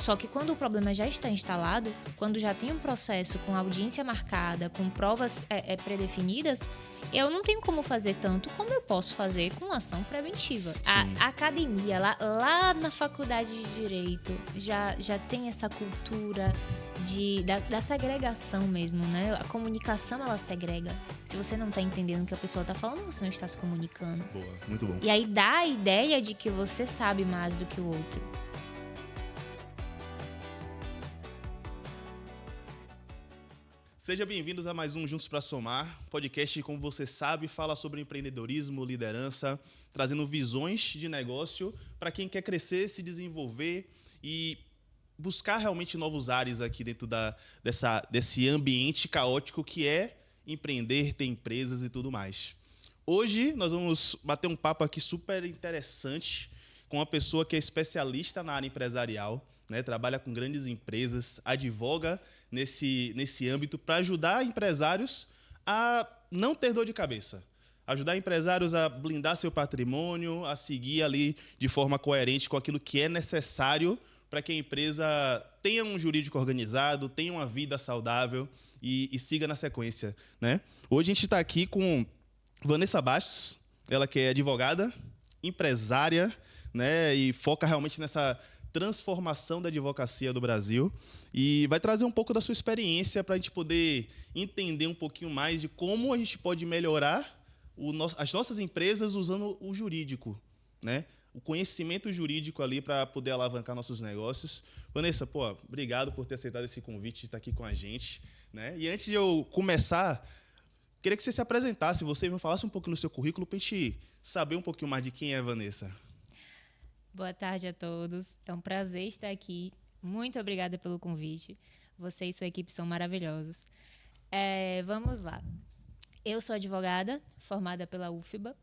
Só que quando o problema já está instalado, quando já tem um processo com audiência marcada, com provas predefinidas, eu não tenho como fazer tanto como eu posso fazer com ação preventiva. A academia, lá na faculdade de Direito, já tem essa cultura da segregação mesmo, né? A comunicação, ela segrega. Se você não está entendendo o que a pessoa está falando, você não está se comunicando. Boa, muito bom. E aí dá a ideia de que você sabe mais do que o outro. Sejam bem-vindos a mais um Juntos para Somar, podcast que, como você sabe, fala sobre empreendedorismo, liderança, trazendo visões de negócio para quem quer crescer, se desenvolver e buscar realmente novos ares aqui dentro desse ambiente caótico que é empreender, ter empresas e tudo mais. Hoje nós vamos bater um papo aqui super interessante com uma pessoa que é especialista na área empresarial, né? Trabalha com grandes empresas, advoga nesse âmbito para ajudar empresários a não ter dor de cabeça. Ajudar empresários a blindar seu patrimônio, a seguir ali de forma coerente com aquilo que é necessário para que a empresa tenha um jurídico organizado, tenha uma vida saudável e siga na sequência, né? Hoje a gente está aqui com Vanessa Bastos, ela que é advogada, empresária, né? E foca realmente nessa transformação da advocacia do Brasil e vai trazer um pouco da sua experiência para a gente poder entender um pouquinho mais de como a gente pode melhorar as nossas empresas usando o jurídico, né? O conhecimento jurídico ali para poder alavancar nossos negócios. Vanessa, obrigado por ter aceitado esse convite de estar aqui com a gente, né? E antes de eu começar, queria que você se apresentasse, você me falasse um pouquinho do seu currículo para a gente saber um pouquinho mais de quem é a Vanessa. Boa tarde a todos. É um prazer estar aqui. Muito obrigada pelo convite. Você e sua equipe são maravilhosos. Vamos lá. Eu sou advogada, formada pela UFBA.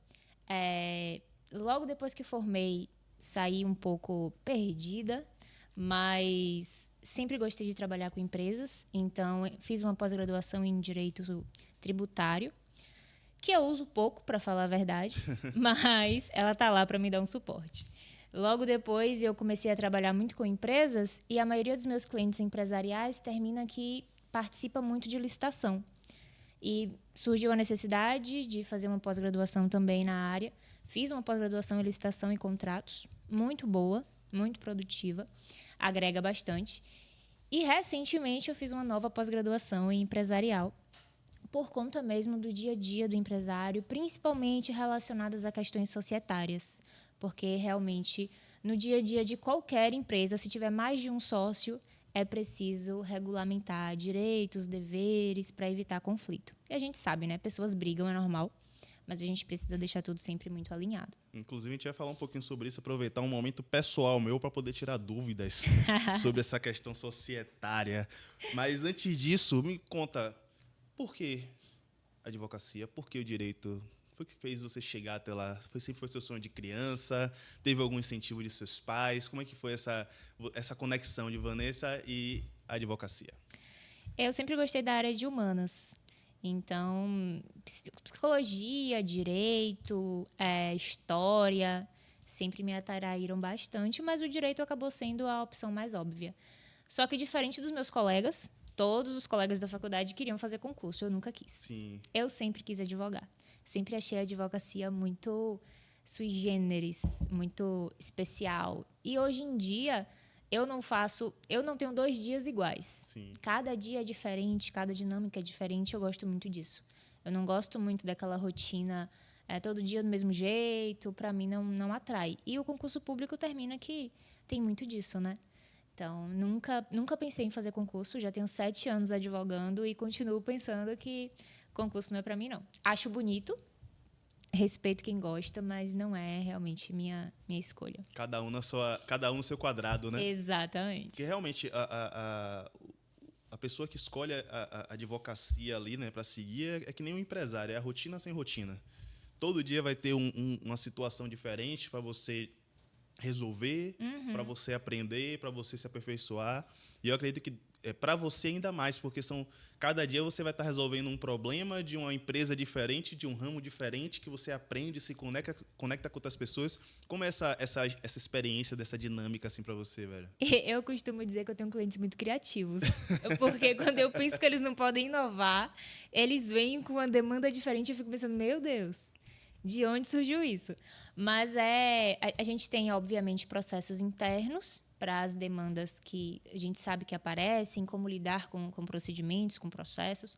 Logo depois que formei, saí um pouco perdida, mas sempre gostei de trabalhar com empresas. Então, fiz uma pós-graduação em Direito Tributário, que eu uso pouco, para falar a verdade, mas ela está lá para me dar um suporte. Logo depois, eu comecei a trabalhar muito com empresas e a maioria dos meus clientes empresariais termina que participa muito de licitação. E surgiu a necessidade de fazer uma pós-graduação também na área. Fiz uma pós-graduação em licitação e contratos, muito boa, muito produtiva, agrega bastante. E recentemente eu fiz uma nova pós-graduação em empresarial, por conta mesmo do dia a dia do empresário, principalmente relacionadas a questões societárias. Porque realmente, no dia a dia de qualquer empresa, se tiver mais de um sócio, é preciso regulamentar direitos, deveres, para evitar conflito. E a gente sabe, né? Pessoas brigam, é normal, mas a gente precisa deixar tudo sempre muito alinhado. Inclusive, a gente vai falar um pouquinho sobre isso, aproveitar um momento pessoal meu para poder tirar dúvidas sobre essa questão societária. Mas antes disso, me conta, por que a advocacia? Por que o direito? O que fez você chegar até lá? Sempre foi seu sonho de criança? Teve algum incentivo de seus pais? Como é que foi essa conexão de Vanessa e a advocacia? Eu sempre gostei da área de humanas. Então, psicologia, direito, história, sempre me atraíram bastante, mas o direito acabou sendo a opção mais óbvia. Só que diferente dos meus colegas, todos os colegas da faculdade queriam fazer concurso, eu nunca quis. Sim. Eu sempre quis advogar. Sempre achei a advocacia muito sui generis, muito especial. E hoje em dia, eu não tenho 2 dias iguais. Sim. Cada dia é diferente, cada dinâmica é diferente, eu gosto muito disso. Eu não gosto muito daquela rotina todo dia do mesmo jeito, para mim não atrai. E o concurso público termina que tem muito disso, né? Então, nunca pensei em fazer concurso, já tenho 7 anos advogando e continuo pensando que concurso não é para mim, não. Acho bonito, respeito quem gosta, mas não é realmente minha escolha. Cada um no seu quadrado, né? Exatamente. Porque realmente a pessoa que escolhe a advocacia ali, né, para seguir é que nem um empresário, é a rotina sem rotina. Todo dia vai ter uma situação diferente para você resolver, para você aprender, para você se aperfeiçoar. E eu acredito que é para você ainda mais, porque cada dia você vai estar resolvendo um problema de uma empresa diferente, de um ramo diferente, que você aprende, se conecta com outras pessoas. Como é essa experiência dessa dinâmica assim para você, velho? Eu costumo dizer que eu tenho clientes muito criativos, porque quando eu penso que eles não podem inovar, eles vêm com uma demanda diferente e eu fico pensando, meu Deus, de onde surgiu isso? Mas a gente tem, obviamente, processos internos para as demandas que a gente sabe que aparecem, como lidar com procedimentos, com processos.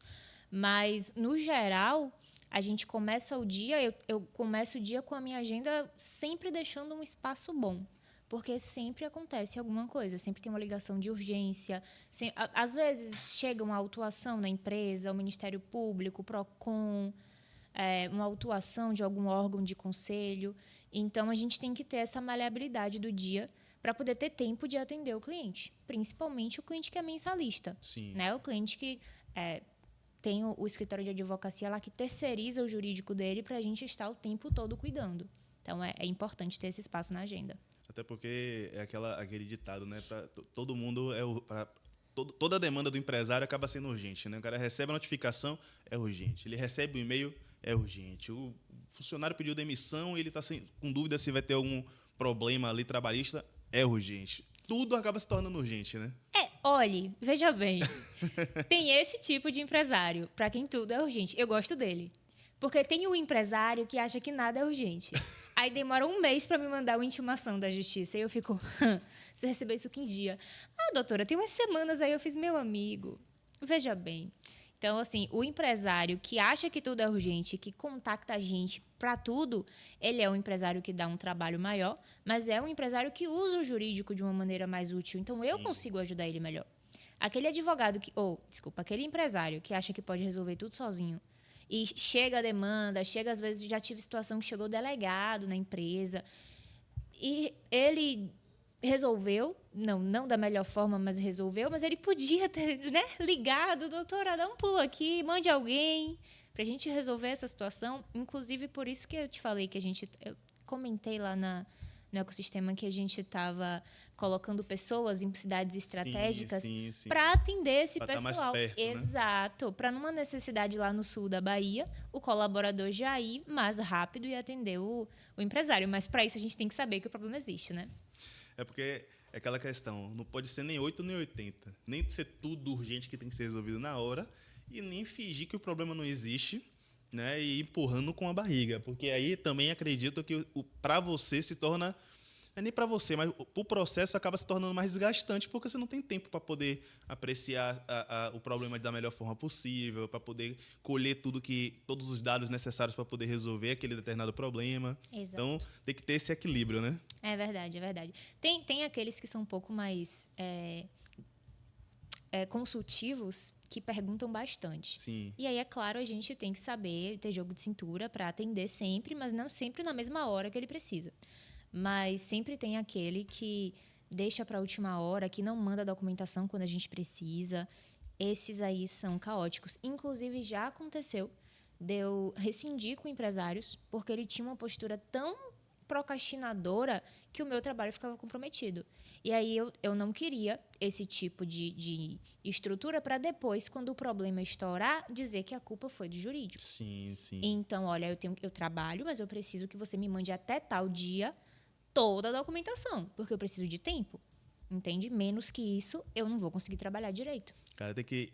Mas, no geral, a gente começa o dia, eu começo o dia com a minha agenda sempre deixando um espaço bom. Porque sempre acontece alguma coisa, sempre tem uma ligação de urgência. Às vezes chega uma autuação na empresa, o Ministério Público, o PROCON, uma autuação de algum órgão de conselho. Então, a gente tem que ter essa maleabilidade do dia para poder ter tempo de atender o cliente. Principalmente o cliente que é mensalista. Sim. Né? O cliente que tem o escritório de advocacia lá que terceiriza o jurídico dele para a gente estar o tempo todo cuidando. Então, é importante ter esse espaço na agenda. Até porque é aquele ditado, né? Todo mundo toda a demanda do empresário acaba sendo urgente, né? O cara recebe a notificação, é urgente. Ele recebe o e-mail, é urgente. O funcionário pediu demissão e ele está com dúvida se vai ter algum problema ali trabalhista, é urgente. Tudo acaba se tornando urgente, né? Olhe, veja bem. Tem esse tipo de empresário, para quem tudo é urgente. Eu gosto dele. Porque tem um empresário que acha que nada é urgente. Aí demora um mês para me mandar uma intimação da justiça. E eu fico, você recebeu isso que dia? Ah, doutora, tem umas semanas aí. Eu fiz, meu amigo, veja bem. Então, assim, o empresário que acha que tudo é urgente, que contacta a gente para tudo, ele é um empresário que dá um trabalho maior, mas é um empresário que usa o jurídico de uma maneira mais útil. Então, eu consigo ajudar ele melhor. Aquele advogado aquele empresário que acha que pode resolver tudo sozinho, e chega a demanda, às vezes, já tive situação que chegou o delegado na empresa, e ele resolveu, não da melhor forma, mas resolveu, mas ele podia ter, né, ligado, doutora, dá um pulo aqui, mande alguém pra gente resolver essa situação. Inclusive, por isso que eu te falei que eu comentei lá no ecossistema que a gente estava colocando pessoas em cidades estratégicas para atender esse pessoal. Tá mais perto, exato, né? Para numa necessidade lá no sul da Bahia, o colaborador já ir mais rápido e atender o empresário. Mas para isso a gente tem que saber que o problema existe, né? É porque é aquela questão, não pode ser nem 8 nem 80. Nem ser tudo urgente que tem que ser resolvido na hora e nem fingir que o problema não existe, né? E empurrando com a barriga. Porque aí também acredito que para você se torna... Não é nem para você, mas o processo acaba se tornando mais desgastante porque você não tem tempo para poder apreciar o problema da melhor forma possível, para poder colher todos os dados necessários para poder resolver aquele determinado problema. Exato. Então, tem que ter esse equilíbrio, né? É verdade, é verdade. Tem aqueles que são um pouco mais consultivos que perguntam bastante. Sim. E aí, é claro, a gente tem que saber ter jogo de cintura para atender sempre, mas não sempre na mesma hora que ele precisa. Mas sempre tem aquele que deixa para a última hora, que não manda documentação quando a gente precisa. Esses aí são caóticos. Inclusive, já aconteceu de eu rescindir com empresários porque ele tinha uma postura tão procrastinadora que o meu trabalho ficava comprometido. E aí eu não queria esse tipo de estrutura para depois, quando o problema estourar, dizer que a culpa foi do jurídico. Sim, sim. Então, olha, eu trabalho, mas eu preciso que você me mande até tal dia toda a documentação, porque eu preciso de tempo. Entende? Menos que isso, eu não vou conseguir trabalhar direito. Cara, tem que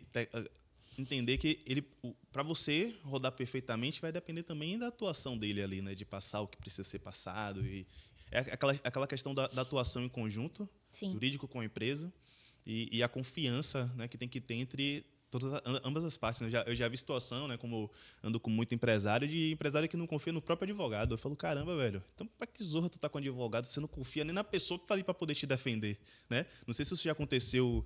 entender que para você rodar perfeitamente vai depender também da atuação dele ali, né? De passar o que precisa ser passado. E é aquela questão da atuação em conjunto, Sim. Jurídico com a empresa, e a confiança, né, que tem que ter entre ambas as partes. Né? Eu já vi situação, né, como ando com muito empresário, de empresário que não confia no próprio advogado. Eu falo, caramba, velho, então pra que zorra tu tá com advogado? Você não confia nem na pessoa que tá ali para poder te defender, né? Não sei se isso já aconteceu,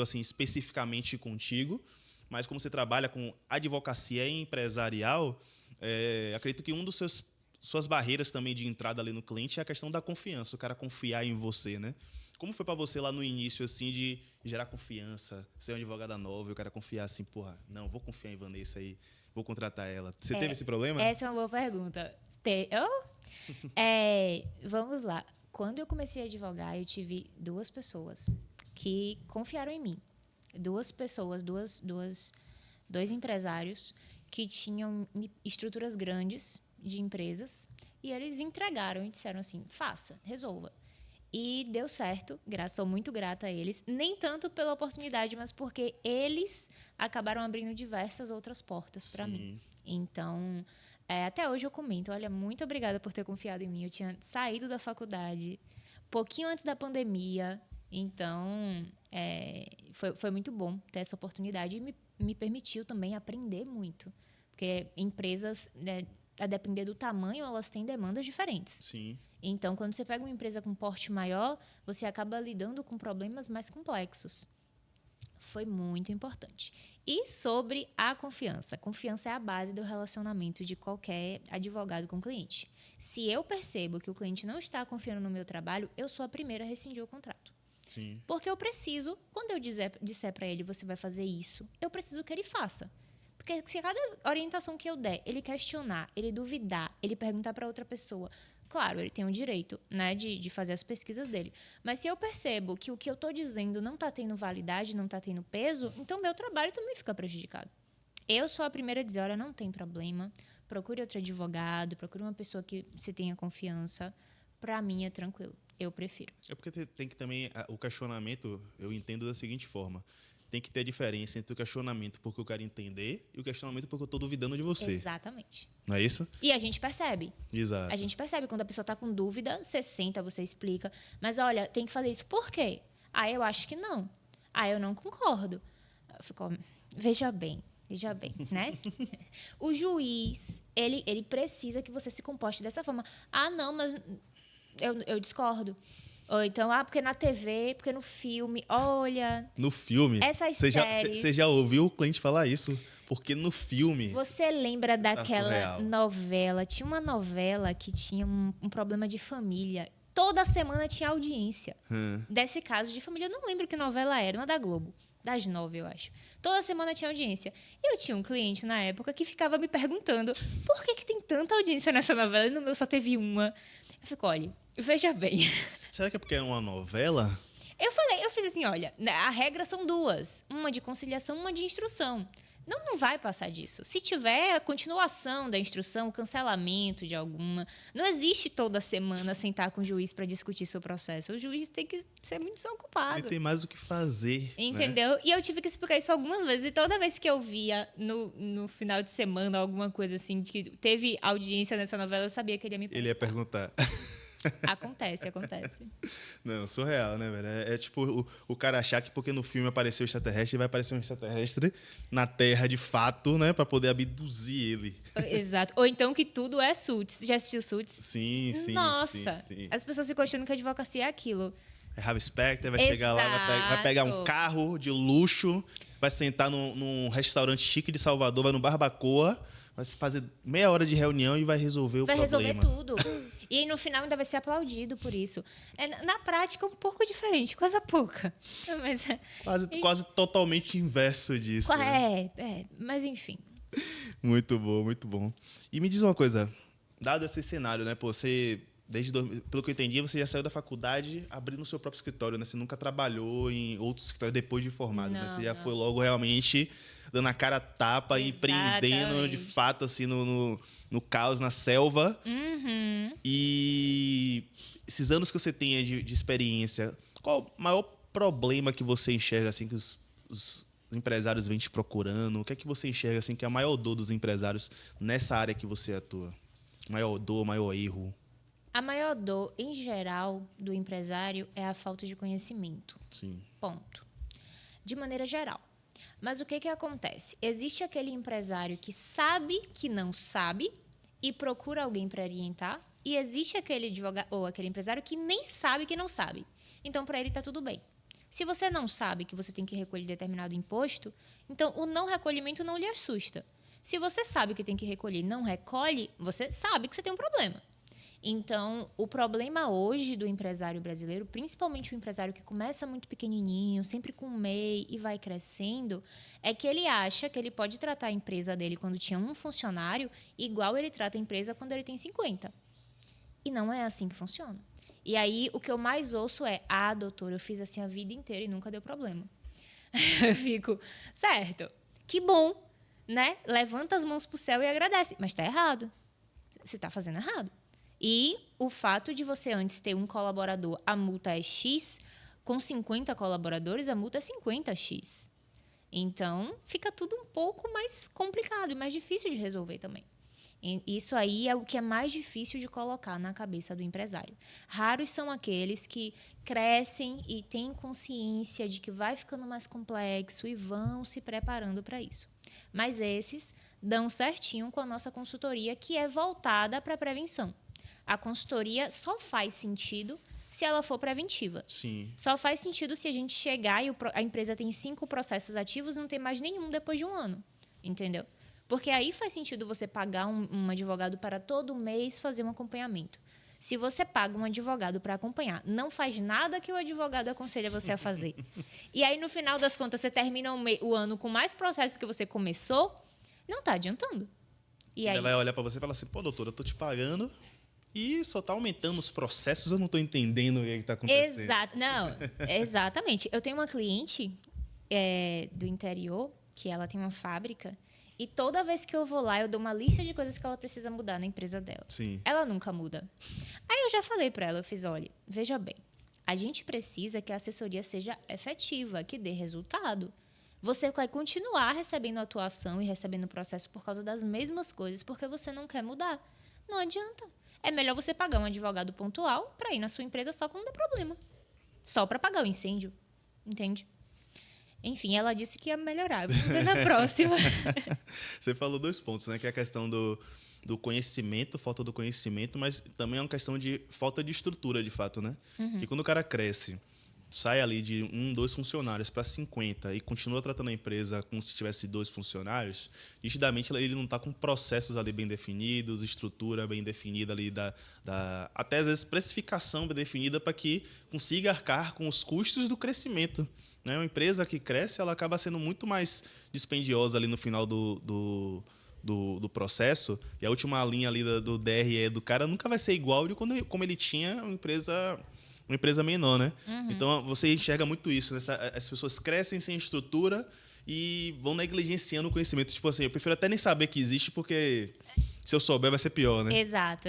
assim especificamente contigo, mas como você trabalha com advocacia empresarial, acredito que suas barreiras também de entrada ali no cliente é a questão da confiança, o cara confiar em você, né? Como foi pra você lá no início, assim, de gerar confiança, ser uma advogada nova e o cara confiar assim, porra, não, vou confiar em Vanessa aí, vou contratar ela. Você teve esse problema? Essa é uma boa pergunta. Vamos lá. Quando eu comecei a advogar, eu tive 2 pessoas que confiaram em mim. 2 pessoas, 2 empresários que tinham estruturas grandes de empresas e eles entregaram e disseram assim, faça, resolva. E deu certo, sou muito grata a eles, nem tanto pela oportunidade, mas porque eles acabaram abrindo diversas outras portas para mim. Então, até hoje eu comento, olha, muito obrigada por ter confiado em mim. Eu tinha saído da faculdade pouquinho antes da pandemia, então foi muito bom ter essa oportunidade e me permitiu também aprender muito. Porque empresas, a depender do tamanho, elas têm demandas diferentes. Sim. Então, quando você pega uma empresa com porte maior, você acaba lidando com problemas mais complexos. Foi muito importante. E sobre a confiança. A confiança é a base do relacionamento de qualquer advogado com cliente. Se eu percebo que o cliente não está confiando no meu trabalho, eu sou a primeira a rescindir o contrato. Sim. Porque eu preciso, quando eu disser para ele, você vai fazer isso, eu preciso que ele faça. Porque se cada orientação que eu der, ele questionar, ele duvidar, ele perguntar para outra pessoa, claro, ele tem o direito, né, de fazer as pesquisas dele. Mas se eu percebo que o que eu estou dizendo não está tendo validade, não está tendo peso, então meu trabalho também fica prejudicado. Eu sou a primeira a dizer, olha, não tem problema, procure outro advogado, procure uma pessoa que se tenha confiança. Para mim é tranquilo, eu prefiro. É porque tem que também, o questionamento, eu entendo da seguinte forma, tem que ter a diferença entre o questionamento porque eu quero entender e o questionamento porque eu estou duvidando de você. Exatamente. Não é isso? E a gente percebe. Exato. A gente percebe quando a pessoa está com dúvida, você senta, você explica. Mas, olha, tem que fazer isso. Por quê? Eu acho que não. Eu não concordo. Eu fico, veja bem, né? O juiz, ele precisa que você se comporte dessa forma. Não, mas eu discordo. Ou então, porque na TV, porque no filme, olha... No filme? Essas séries... Você já ouviu o cliente falar isso? Porque no filme... Você lembra daquela surreal. novela? Tinha uma novela que tinha um problema de família. Toda semana tinha audiência desse caso de família. Eu não lembro que novela era, uma da Globo. Das 9, eu acho. Toda semana tinha audiência. E eu tinha um cliente na época que ficava me perguntando por que tem tanta audiência nessa novela e no meu só teve uma. Eu fico, olha, veja bem. Será que é porque é uma novela? Eu fiz assim, olha, a regra são 2. Uma de conciliação, uma de instrução. Não vai passar disso. Se tiver a continuação da instrução, o cancelamento de alguma, não existe toda semana sentar com o juiz para discutir seu processo. O juiz tem que ser muito desocupado. Ele tem mais o que fazer. Entendeu? Né? E eu tive que explicar isso algumas vezes. E toda vez que eu via no final de semana alguma coisa assim, que teve audiência nessa novela, eu sabia que ele ia me perguntar. Ele ia perguntar. Acontece. Não, surreal, né, velho? É tipo o cara achar que porque no filme apareceu o extraterrestre, vai aparecer um extraterrestre na Terra de fato, né? Pra poder abduzir ele. Exato. Ou então que tudo é Suits. Já assistiu Suits? Sim. Nossa! Sim. As pessoas ficam achando que a advocacia é aquilo. É Harvey Specter, vai chegar lá, vai pegar um carro de luxo, vai sentar num restaurante chique de Salvador, vai no Barbacoa, vai fazer meia hora de reunião e vai resolver o problema. Vai resolver tudo. E aí, no final, ainda vai ser aplaudido por isso. Na prática, é um pouco diferente, coisa pouca. Mas, quase totalmente inverso disso. Né? Mas enfim. Muito bom, muito bom. E me diz uma coisa, dado esse cenário, né, pô, você... pelo que eu entendi, você já saiu da faculdade abrindo o seu próprio escritório, né? Você nunca trabalhou em outros escritórios depois de formado, né? Você já foi logo realmente dando a cara a tapa, empreendendo de fato, assim, no caos, na selva. Uhum. E esses anos que você tem de experiência, qual o maior problema que você enxerga, assim, que os empresários vêm te procurando? O que é que você enxerga, assim, que é a maior dor dos empresários nessa área que você atua? Maior dor, maior erro? A maior dor, em geral, do empresário é a falta de conhecimento. Sim. Ponto. De maneira geral. Mas o que acontece? Existe aquele empresário que sabe que não sabe e procura alguém para orientar, e existe aquele advogado ou aquele empresário que nem sabe que não sabe. Então, para ele está tudo bem. Se você não sabe que você tem que recolher determinado imposto, então o não recolhimento não lhe assusta. Se você sabe que tem que recolher e não recolhe, você sabe que você tem um problema. Então, o problema hoje do empresário brasileiro, principalmente o empresário que começa muito pequenininho, sempre com MEI e vai crescendo, é que ele acha que ele pode tratar a empresa dele quando tinha um funcionário igual ele trata a empresa quando ele tem 50. E não é assim que funciona. E aí, o que eu mais ouço é: ah, doutor, eu fiz assim a vida inteira e nunca deu problema. Eu fico, certo, que bom, né? Levanta as mãos pro céu e agradece. Mas tá errado. Você tá fazendo errado. E o fato de você antes ter um colaborador, a multa é X, com 50 colaboradores, a multa é 50X. Então, fica tudo um pouco mais complicado e mais difícil de resolver também. Isso aí é o que é mais difícil de colocar na cabeça do empresário. Raros são aqueles que crescem e têm consciência de que vai ficando mais complexo e vão se preparando para isso. Mas esses dão certinho com a nossa consultoria, que é voltada para a prevenção. A consultoria só faz sentido se ela for preventiva. Sim. Só faz sentido se a gente chegar e a empresa tem 5 processos ativos e não tem mais nenhum depois de um ano. Entendeu? Porque aí faz sentido você pagar um advogado para todo mês fazer um acompanhamento. Se você paga um advogado para acompanhar, não faz nada que o advogado aconselha você a fazer. E aí, no final das contas, você termina o ano com mais processos do que você começou, não está adiantando. E aí... Ela vai olhar para você e falar assim: pô, doutora, eu tô te pagando e só tá aumentando os processos, eu não tô entendendo o que tá acontecendo. Exatamente. Eu tenho uma cliente do interior, que ela tem uma fábrica, e toda vez que eu vou lá, eu dou uma lista de coisas que ela precisa mudar na empresa dela. Sim. Ela nunca muda. Aí eu já falei para ela, eu fiz: olha, veja bem, a gente precisa que a assessoria seja efetiva, que dê resultado. Você vai continuar recebendo atuação e recebendo processo por causa das mesmas coisas, porque você não quer mudar. Não adianta. É melhor você pagar um advogado pontual para ir na sua empresa só quando der problema. Só para pagar o incêndio. Entende? Enfim, ela disse que ia melhorar. Vamos ver na próxima. Você falou 2 pontos, né? Que é a questão do conhecimento, falta do conhecimento, mas também é uma questão de falta de estrutura, de fato, né? Uhum. Que quando o cara cresce, sai ali de 1, 2 funcionários para 50 e continua tratando a empresa como se tivesse 2 funcionários, nitidamente ele não está com processos ali bem definidos, estrutura bem definida ali, até às vezes precificação bem definida para que consiga arcar com os custos do crescimento. Né? Uma empresa que cresce, ela acaba sendo muito mais dispendiosa ali no final do processo, e a última linha ali do DRE do cara nunca vai ser igual de como ele tinha uma empresa menor, né? Uhum. Então, você enxerga muito isso. Né? As pessoas crescem sem estrutura e vão negligenciando o conhecimento. Tipo assim, eu prefiro até nem saber que existe, porque se eu souber vai ser pior, né? Exato.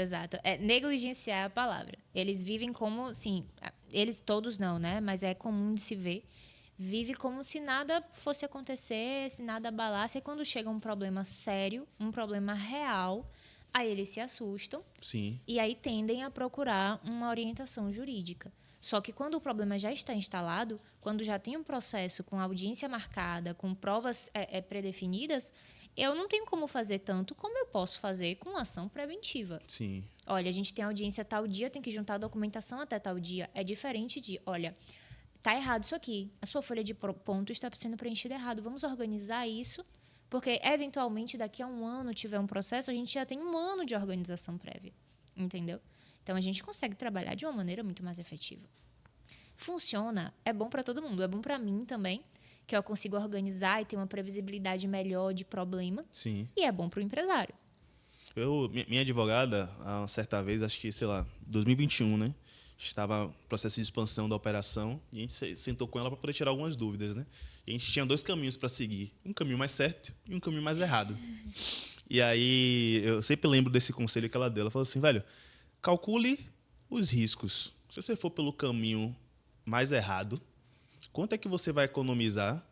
Negligenciar a palavra. Eles vivem como, sim, eles todos não, né? Mas é comum de se ver. Vive como se nada fosse acontecer, se nada abalasse. E quando chega um problema sério, um problema real, aí eles se assustam. Sim. E aí tendem a procurar uma orientação jurídica. Só que quando o problema já está instalado, quando já tem um processo com audiência marcada, com provas predefinidas, eu não tenho como fazer tanto como eu posso fazer com ação preventiva. Sim. Olha, a gente tem audiência tal dia, tem que juntar a documentação até tal dia. É diferente de, olha, tá errado isso aqui. A sua folha de ponto está sendo preenchida errado. Vamos organizar isso. Porque, eventualmente, daqui a um ano tiver um processo, a gente já tem um ano de organização prévia. Entendeu? Então, a gente consegue trabalhar de uma maneira muito mais efetiva. Funciona. É bom para todo mundo. É bom para mim também, que eu consigo organizar e ter uma previsibilidade melhor de problema. Sim. E é bom para o empresário. Minha advogada, a uma certa vez, acho que, sei lá, 2021, né? Estava no processo de expansão da operação e a gente sentou com ela para poder tirar algumas dúvidas, né? E a gente tinha 2 caminhos para seguir. Um caminho mais certo e um caminho mais errado. E aí, eu sempre lembro desse conselho que ela deu. Ela falou assim, velho, calcule os riscos. Se você for pelo caminho mais errado, quanto é que você vai economizar?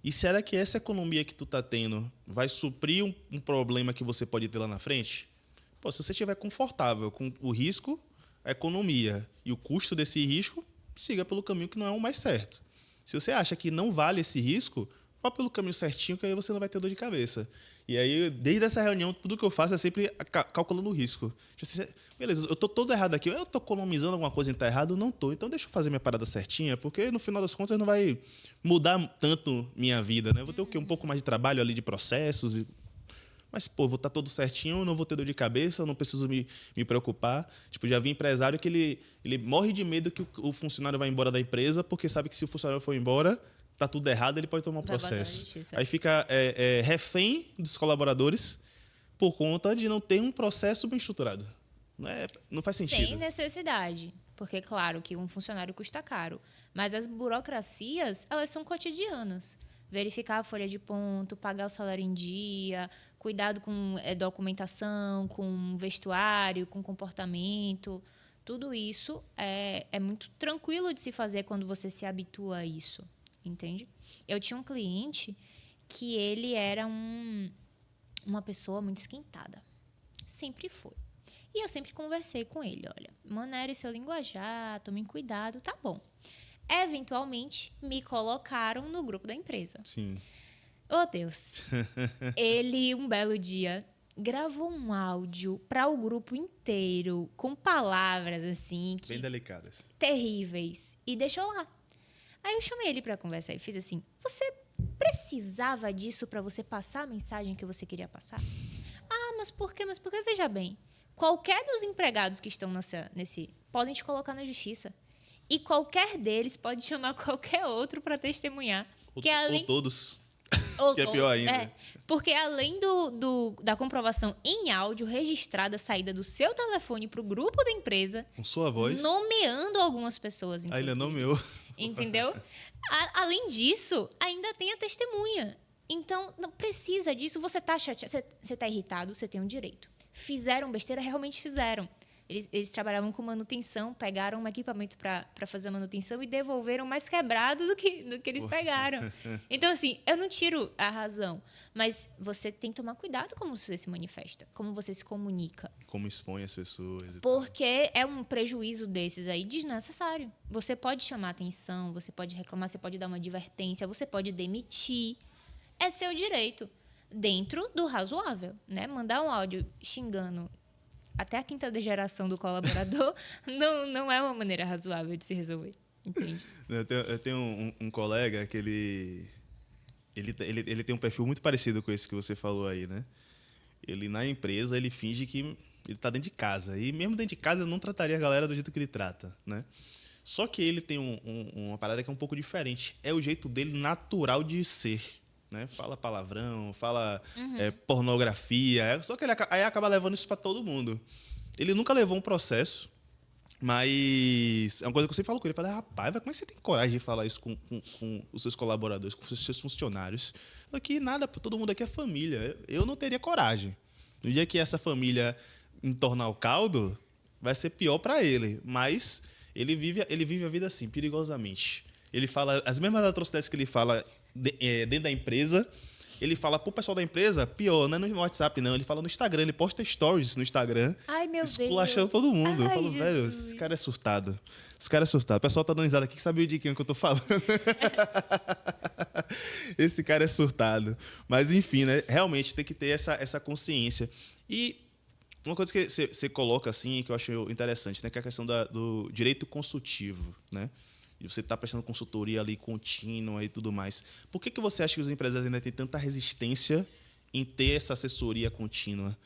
E será que essa economia que tu tá tendo vai suprir um problema que você pode ter lá na frente? Pô, se você estiver confortável com o risco, a economia e o custo desse risco, siga pelo caminho que não é o mais certo. Se você acha que não vale esse risco, vá pelo caminho certinho, que aí você não vai ter dor de cabeça. E aí, desde essa reunião, tudo que eu faço é sempre calculando o risco. Beleza, eu tô todo errado aqui. Eu tô economizando alguma coisa e tá errado? Não tô. Então deixa eu fazer minha parada certinha, porque no final das contas não vai mudar tanto minha vida, né? Eu vou ter o quê? Um pouco mais de trabalho ali de processos. Mas, pô, vou estar tudo certinho, não vou ter dor de cabeça, eu não preciso me preocupar. Tipo, já vi empresário que ele morre de medo que o funcionário vá embora da empresa, porque sabe que se o funcionário for embora, tá tudo errado, ele pode tomar um Vai botar na processo. justiça. Aí fica refém dos colaboradores por conta de não ter um processo bem estruturado. Não faz sentido. Sem necessidade. Porque, claro, que um funcionário custa caro. Mas as burocracias, elas são cotidianas. Verificar a folha de ponto, pagar o salário em dia, cuidado com documentação, com vestuário, com comportamento. Tudo isso é muito tranquilo de se fazer quando você se habitua a isso. Entende? Eu tinha um cliente que ele era uma pessoa muito esquentada. Sempre foi. E eu sempre conversei com ele, olha, maneire seu linguajar, tome cuidado, tá bom. Eventualmente, me colocaram no grupo da empresa. Sim. Oh, Deus. Ele, um belo dia, gravou um áudio para o grupo inteiro, com palavras, assim, Bem delicadas. terríveis, e deixou lá. Aí eu chamei ele para conversar e fiz assim, você precisava disso para você passar a mensagem que você queria passar? Ah, mas por quê? Mas por quê? Veja bem, qualquer dos empregados que estão nesse podem te colocar na justiça. E qualquer deles pode chamar qualquer outro para testemunhar. Ou todos. Que é pior ainda. Porque além da comprovação em áudio registrada a saída do seu telefone para o grupo da empresa, com sua voz, nomeando algumas pessoas. Aí ele nomeou. Entendeu? Além disso, ainda tem a testemunha. Então, não precisa disso. Você está chateado, você está irritado, você tem um direito. Fizeram besteira, realmente fizeram. Eles trabalhavam com manutenção, pegaram um equipamento para fazer a manutenção e devolveram mais quebrado do que eles pegaram. Então, assim, eu não tiro a razão, mas você tem que tomar cuidado como você se manifesta, como você se comunica. Como expõe as pessoas. Porque é um prejuízo desses aí desnecessário. Você pode chamar atenção, você pode reclamar, você pode dar uma advertência, você pode demitir. É seu direito, dentro do razoável, né? Mandar um áudio xingando até a quinta geração do colaborador não é uma maneira razoável de se resolver, entende? Eu tenho um colega que ele tem um perfil muito parecido com esse que você falou aí, né? Ele, na empresa, ele finge que ele tá dentro de casa. E mesmo dentro de casa, eu não trataria a galera do jeito que ele trata, né? Só que ele tem uma parada que é um pouco diferente. É o jeito dele natural de ser. Né? Fala palavrão, fala pornografia, só que ele aí acaba levando isso para todo mundo. Ele nunca levou um processo, mas é uma coisa que eu sempre falo com ele. Eu falei, rapaz, como é que você tem coragem de falar isso com os seus colaboradores, com os seus funcionários? Aqui nada, todo mundo aqui é família. Eu não teria coragem. No dia que essa família entornar o caldo, vai ser pior para ele, mas ele vive a vida assim, perigosamente. Ele fala as mesmas atrocidades que ele fala dentro da empresa, ele fala pro pessoal da empresa, pior, não é no WhatsApp não, ele fala no Instagram, ele posta stories no Instagram, ai, meu esculachando Deus. todo mundo. Ai, eu falo, velho, esse cara é surtado. O pessoal tá dando risada aqui que sabia de quem que eu tô falando. Esse cara é surtado. Mas enfim, né, realmente tem que ter essa consciência. E uma coisa que você coloca assim, que eu acho interessante, né, que é a questão do direito consultivo, né? E você está prestando consultoria ali contínua e tudo mais. Por que você acha que os empresários ainda têm tanta resistência em ter essa assessoria contínua?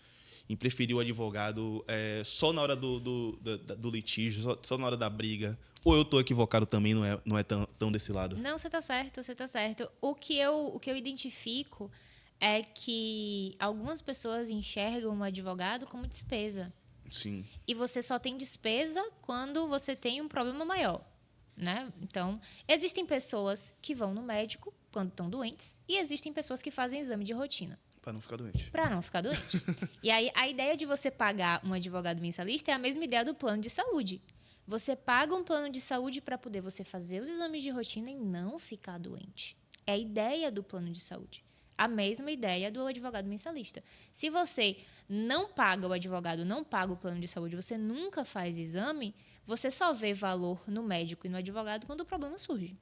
Em preferir o advogado só na hora do litígio, só na hora da briga? Ou eu estou equivocado também, não é tão desse lado? Não, você está certo. O que eu identifico é que algumas pessoas enxergam um advogado como despesa. Sim. E você só tem despesa quando você tem um problema maior. Né? Então, existem pessoas que vão no médico quando estão doentes e existem pessoas que fazem exame de rotina. Para não ficar doente. Para não ficar doente. E aí, a ideia de você pagar um advogado mensalista é a mesma ideia do plano de saúde. Você paga um plano de saúde para poder você fazer os exames de rotina e não ficar doente. É a ideia do plano de saúde. A mesma ideia do advogado mensalista. Se você não paga o advogado, não paga o plano de saúde, você nunca faz exame, você só vê valor no médico e no advogado quando o problema surge.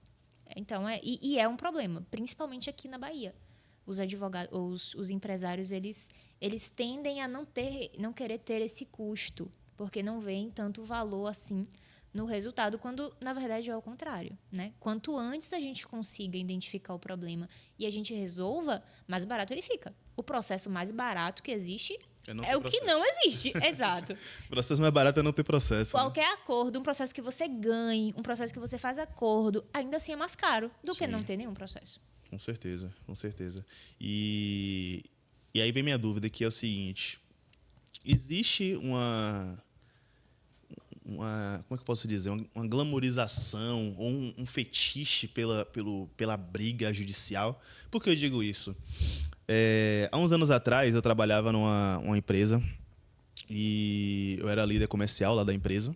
Então, é um problema, principalmente aqui na Bahia. Os advogados, os empresários, eles tendem a não querer ter esse custo, porque não veem tanto valor assim no resultado, quando, na verdade, é o contrário, né? Quanto antes a gente consiga identificar o problema e a gente resolva, mais barato ele fica. O processo mais barato que existe é o que não existe. Exato. O processo mais barato é não ter processo. Qualquer acordo, um processo que você ganhe, um processo que você faz acordo, ainda assim é mais caro do que não ter nenhum processo. Com certeza, com certeza. E aí vem minha dúvida, que é o seguinte. Existe uma como é que eu posso dizer? Uma glamorização ou um fetiche pela briga judicial. Por que eu digo isso? Há uns anos atrás, eu trabalhava numa empresa e eu era líder comercial lá da empresa.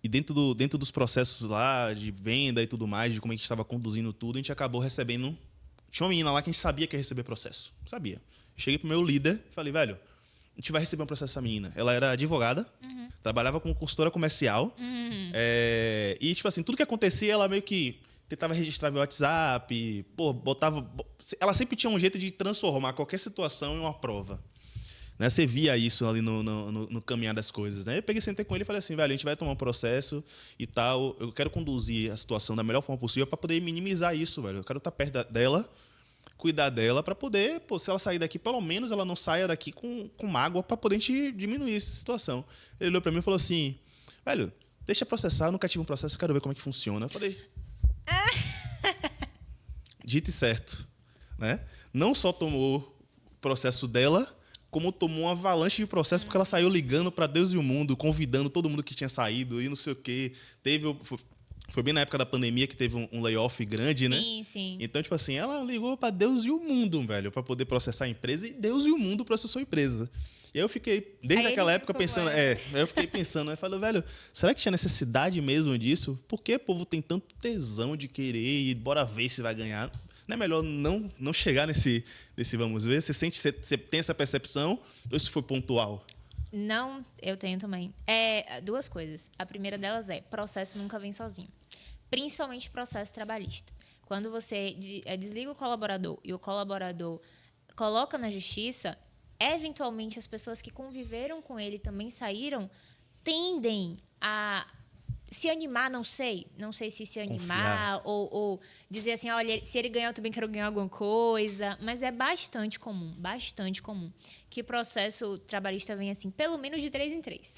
E dentro dos processos lá de venda e tudo mais, de como a gente estava conduzindo tudo, a gente acabou recebendo... Tinha uma menina lá que a gente sabia que ia receber processo. Sabia. Cheguei pro meu líder e falei, velho, a gente vai receber um processo dessa menina. Ela era advogada, trabalhava como consultora comercial. E, tipo assim, tudo que acontecia, ela meio que tentava registrar meu WhatsApp, botava... Ela sempre tinha um jeito de transformar qualquer situação em uma prova. Né? Você via isso ali no caminhar das coisas. Né? Eu peguei, sentei com ele e falei assim, velho, a gente vai tomar um processo e tal. Eu quero conduzir a situação da melhor forma possível para poder minimizar isso, velho. Eu quero estar perto dela, cuidar dela para poder, se ela sair daqui, pelo menos ela não saia daqui com mágoa para poder a gente diminuir essa situação. Ele olhou para mim e falou assim, velho, deixa processar, eu nunca tive um processo, eu quero ver como é que funciona. Eu falei... Dito e certo. Né? Não só tomou o processo dela, como tomou uma avalanche de processo, porque ela saiu ligando para Deus e o mundo, convidando todo mundo que tinha saído e não sei o quê. Foi bem na época da pandemia que teve um layoff grande, né? Sim, sim. Então, tipo assim, ela ligou para Deus e o mundo, velho, para poder processar a empresa, e Deus e o mundo processou a empresa. E aí eu fiquei, desde aquela época, pensando... eu fiquei pensando, eu falei, velho, será que tinha necessidade mesmo disso? Por que o povo tem tanto tesão de querer e bora ver se vai ganhar? Não é melhor não chegar nesse vamos ver? Você tem essa percepção ou isso foi pontual? Não, eu tenho também. Duas coisas. A primeira delas é, processo nunca vem sozinho. Principalmente processo trabalhista. Quando você desliga o colaborador e o colaborador coloca na justiça, eventualmente as pessoas que conviveram com ele também saíram, tendem a... se animar, não sei se animar ou dizer assim, olha, se ele ganhar, eu também quero ganhar alguma coisa, mas é bastante comum que processo trabalhista vem assim, pelo menos de 3 em 3.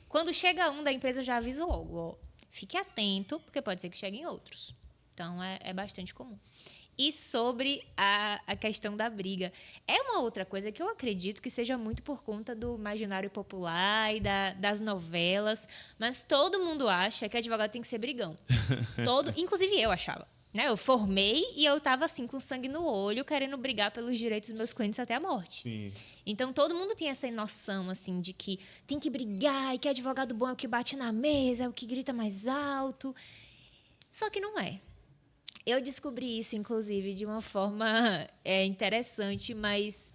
Quando chega um da empresa, eu já aviso logo, ó, fique atento, porque pode ser que cheguem outros. Então, é bastante comum. E sobre a questão da briga. É uma outra coisa que eu acredito que seja muito por conta do imaginário popular e das novelas. Mas todo mundo acha que advogado tem que ser brigão. Inclusive eu achava. Né? Eu formei e eu estava assim, com sangue no olho, querendo brigar pelos direitos dos meus clientes até a morte. Sim. Então, todo mundo tem essa noção assim, de que tem que brigar e que advogado bom é o que bate na mesa, é o que grita mais alto. Só que não é. Eu descobri isso, inclusive, de uma forma interessante, mas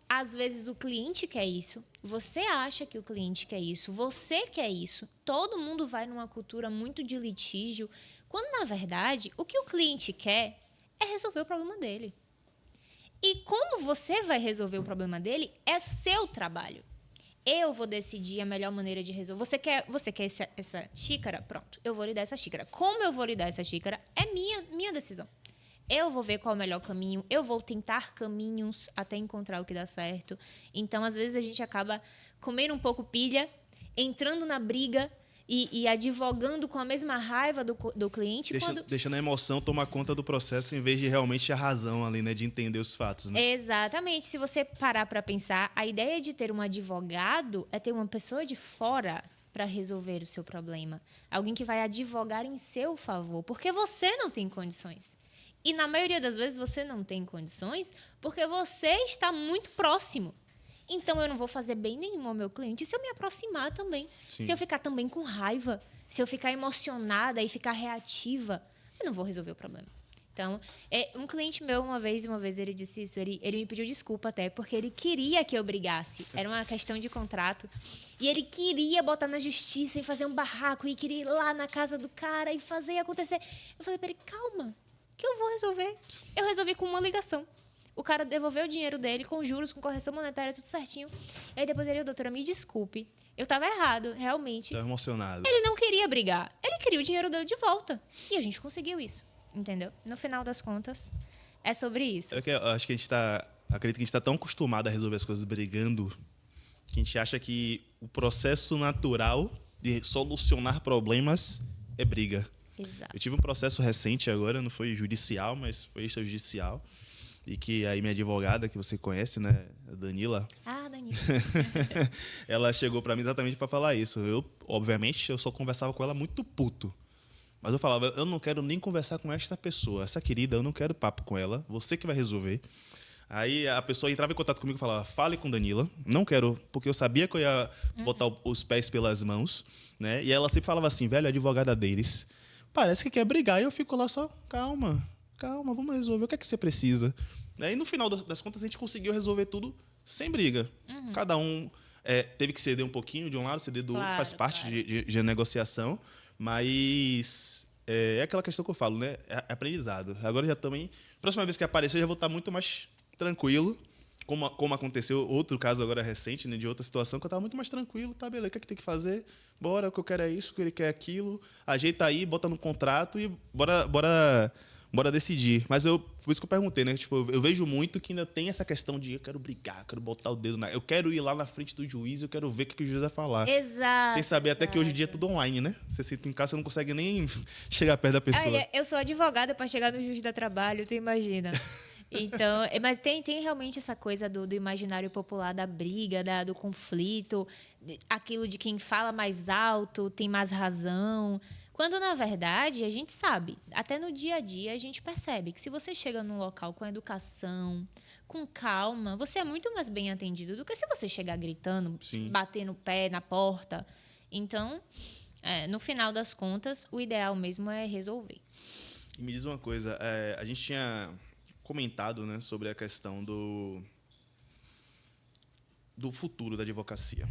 às vezes o cliente quer isso, você acha que o cliente quer isso, você quer isso, todo mundo vai numa cultura muito de litígio, quando, na verdade, o que o cliente quer é resolver o problema dele. E como você vai resolver o problema dele é seu trabalho. Eu vou decidir a melhor maneira de resolver. Você quer essa xícara? Pronto, eu vou lhe dar essa xícara. Como eu vou lhe dar essa xícara é minha decisão. Eu vou ver qual é o melhor caminho, eu vou tentar caminhos até encontrar o que dá certo. Então, às vezes, a gente acaba comendo um pouco pilha, entrando na briga e advogando com a mesma raiva do cliente. Deixando a emoção tomar conta do processo em vez de realmente a razão ali, né? De entender os fatos, né? Exatamente. Se você parar para pensar, a ideia de ter um advogado é ter uma pessoa de fora para resolver o seu problema. Alguém que vai advogar em seu favor, porque você não tem condições. E na maioria das vezes você não tem condições porque você está muito próximo. Então, eu não vou fazer bem nenhum ao meu cliente se eu me aproximar também. Sim. Se eu ficar também com raiva, se eu ficar emocionada e ficar reativa, eu não vou resolver o problema. Então, um cliente meu, uma vez ele disse isso, ele me pediu desculpa até, porque ele queria que eu brigasse. Era uma questão de contrato. E ele queria botar na justiça e fazer um barraco, e queria ir lá na casa do cara e fazer acontecer. Eu falei para ele, calma, que eu vou resolver. Eu resolvi com uma ligação. O cara devolveu o dinheiro dele com juros, com correção monetária, tudo certinho. E aí depois ele, doutora, me desculpe. Eu estava errado, realmente. Estava emocionado. Ele não queria brigar. Ele queria o dinheiro dele de volta. E a gente conseguiu isso, entendeu? No final das contas, é sobre isso. Eu acho que acredito que a gente está tão acostumado a resolver as coisas brigando que a gente acha que o processo natural de solucionar problemas é briga. Exato. Eu tive um processo recente agora, não foi judicial, mas foi extrajudicial. E que aí minha advogada, que você conhece, né, a Danila. Ah, Danila. Ela chegou pra mim exatamente pra falar isso. Obviamente, eu só conversava com ela muito puto. Mas eu falava, eu não quero nem conversar com esta pessoa. Essa querida, eu não quero papo com ela. Você que vai resolver. Aí a pessoa entrava em contato comigo e falava, fale com Danila. Não quero, porque eu sabia que eu ia botar os pés pelas mãos, né? E ela sempre falava assim, velho, a advogada deles parece que quer brigar. E eu fico lá só, calma, vamos resolver. O que é que você precisa? E no final das contas, a gente conseguiu resolver tudo sem briga. Cada um teve que ceder um pouquinho de um lado, ceder do outro, faz parte de negociação. Mas é aquela questão que eu falo, né? É aprendizado. Agora já também, próxima vez que aparecer, eu já vou estar muito mais tranquilo, como aconteceu outro caso agora recente, né, de outra situação, que eu estava muito mais tranquilo, tá, beleza, o que é que tem que fazer? Bora, o que eu quero é isso, o que ele quer é aquilo, ajeita aí, bota no contrato e bora decidir. Mas por isso que eu perguntei, né, tipo, eu vejo muito que ainda tem essa questão de eu quero brigar, eu quero botar o dedo eu quero ir lá na frente do juiz, eu quero ver o que o juiz vai falar. Exato. Sem saber até que hoje em dia é tudo online, né? Você senta em casa, você não consegue nem chegar perto da pessoa. Eu sou advogada para chegar no juiz da trabalho, tu imagina. Então, mas tem realmente essa coisa do imaginário popular, da briga, do conflito, aquilo de quem fala mais alto tem mais razão. Quando, na verdade, a gente sabe, até no dia a dia, a gente percebe que se você chega num local com educação, com calma, você é muito mais bem atendido do que se você chegar gritando, Sim. batendo o pé na porta. Então, no final das contas, o ideal mesmo é resolver. E me diz uma coisa, a gente tinha comentado, né, sobre a questão do futuro da advocacia.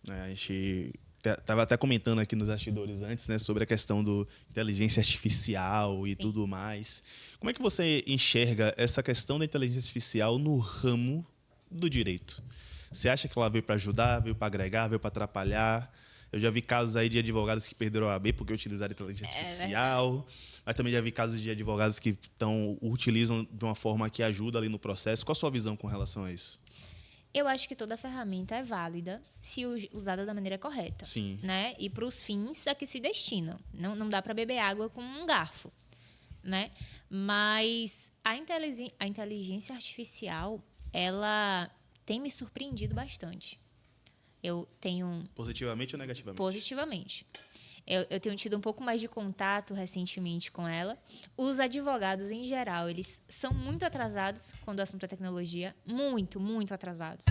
A gente estava até comentando aqui nos bastidores antes, né, sobre a questão do inteligência artificial e tudo mais. Como é que você enxerga essa questão da inteligência artificial no ramo do direito? Você acha que ela veio para ajudar, veio para agregar, veio para atrapalhar? Eu já vi casos aí de advogados que perderam a OAB porque utilizaram inteligência artificial. Mas também já vi casos de advogados que utilizam de uma forma que ajuda ali no processo. Qual a sua visão com relação a isso? Eu acho que toda ferramenta é válida se usada da maneira correta. Sim. Né? E para os fins a que se destinam. Não dá para beber água com um garfo. Né? Mas a inteligência artificial, ela tem me surpreendido bastante. Eu tenho... Positivamente ou negativamente? Positivamente. Eu tenho tido um pouco mais de contato recentemente com ela. Os advogados, em geral, eles são muito atrasados quando o assunto é tecnologia. Muito, muito atrasados.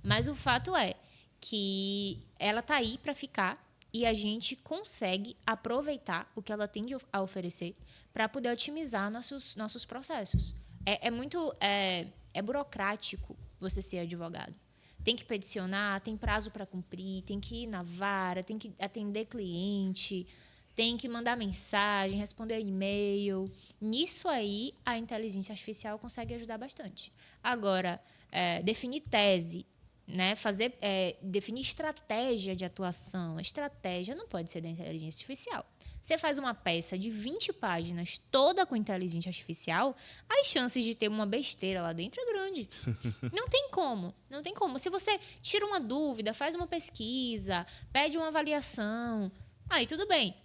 Mas o fato é que ela está aí para ficar e a gente consegue aproveitar o que ela tem a oferecer para poder otimizar nossos processos. É burocrático você ser advogado. Tem que peticionar, tem prazo para cumprir, tem que ir na vara, tem que atender cliente, tem que mandar mensagem, responder e-mail. Nisso aí, a inteligência artificial consegue ajudar bastante. Agora, definir tese, né? Definir estratégia de atuação. A estratégia não pode ser da inteligência artificial. Você faz uma peça de 20 páginas toda com inteligência artificial, as chances de ter uma besteira lá dentro é grande. Não tem como. Se você tira uma dúvida, faz uma pesquisa, pede uma avaliação, aí tudo bem.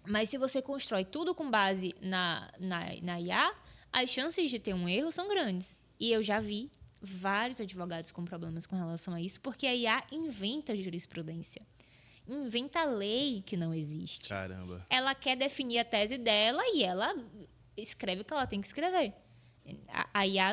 Mas se você constrói tudo com base na IA, as chances de ter um erro são grandes. E eu já vi vários advogados com problemas com relação a isso, porque a IA inventa jurisprudência. Inventa lei que não existe. Caramba. Ela quer definir a tese dela e ela escreve o que ela tem que escrever.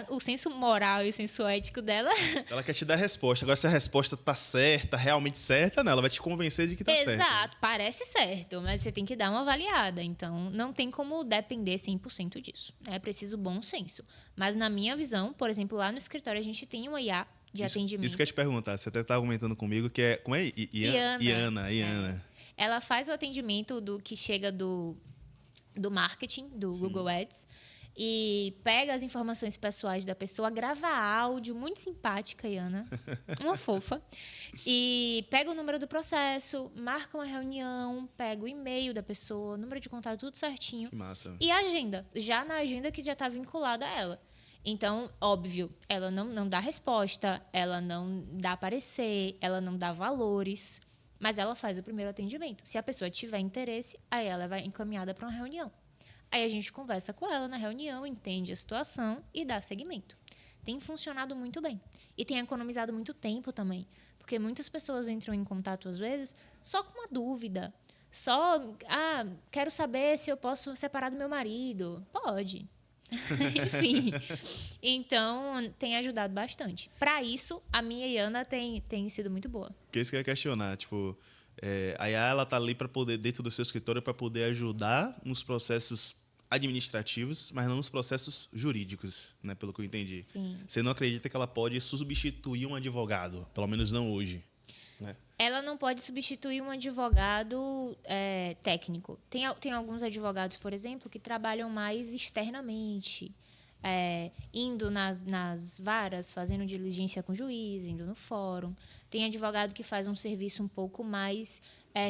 O senso moral e o senso ético dela... Ela quer te dar a resposta. Agora, se a resposta tá certa, realmente certa, não. Ela vai te convencer de que tá certo. Exato. Parece certo, mas você tem que dar uma avaliada. Então, não tem como depender 100% disso. É preciso bom senso. Mas, na minha visão, por exemplo, lá no escritório, a gente tem uma IA de atendimento. Isso que eu ia te perguntar. Você até estava comentando comigo que é... Como é? Iana. Ela faz o atendimento do que chega do marketing, do Google Ads. e pega as informações pessoais da pessoa, grava áudio, muito simpática, Iana, uma fofa, e pega o número do processo, marca uma reunião, pega o e-mail da pessoa, número de contato, tudo certinho. Que massa. E a agenda, já na agenda que já está vinculada a ela. Então, óbvio, ela não dá resposta, ela não dá parecer, ela não dá valores, mas ela faz o primeiro atendimento. Se a pessoa tiver interesse, aí ela vai encaminhada para uma reunião. Aí a gente conversa com ela na reunião, entende a situação e dá seguimento. Tem funcionado muito bem. E tem economizado muito tempo também. Porque muitas pessoas entram em contato, às vezes, só com uma dúvida. Só, quero saber se eu posso separar do meu marido. Pode. Enfim. Então, tem ajudado bastante. Para isso, a minha Iana tem sido muito boa. Porque isso que eu ia questionar, tipo... a IA, ela tá ali para poder, dentro do seu escritório, para poder ajudar nos processos administrativos, mas não nos processos jurídicos, né? Pelo que eu entendi. Sim. Você não acredita que ela pode substituir um advogado? Pelo menos não hoje, né? Ela não pode substituir um advogado técnico. Tem alguns advogados, por exemplo, que trabalham mais externamente, indo nas varas, fazendo diligência com o juiz, indo no fórum. Tem advogado que faz um serviço um pouco mais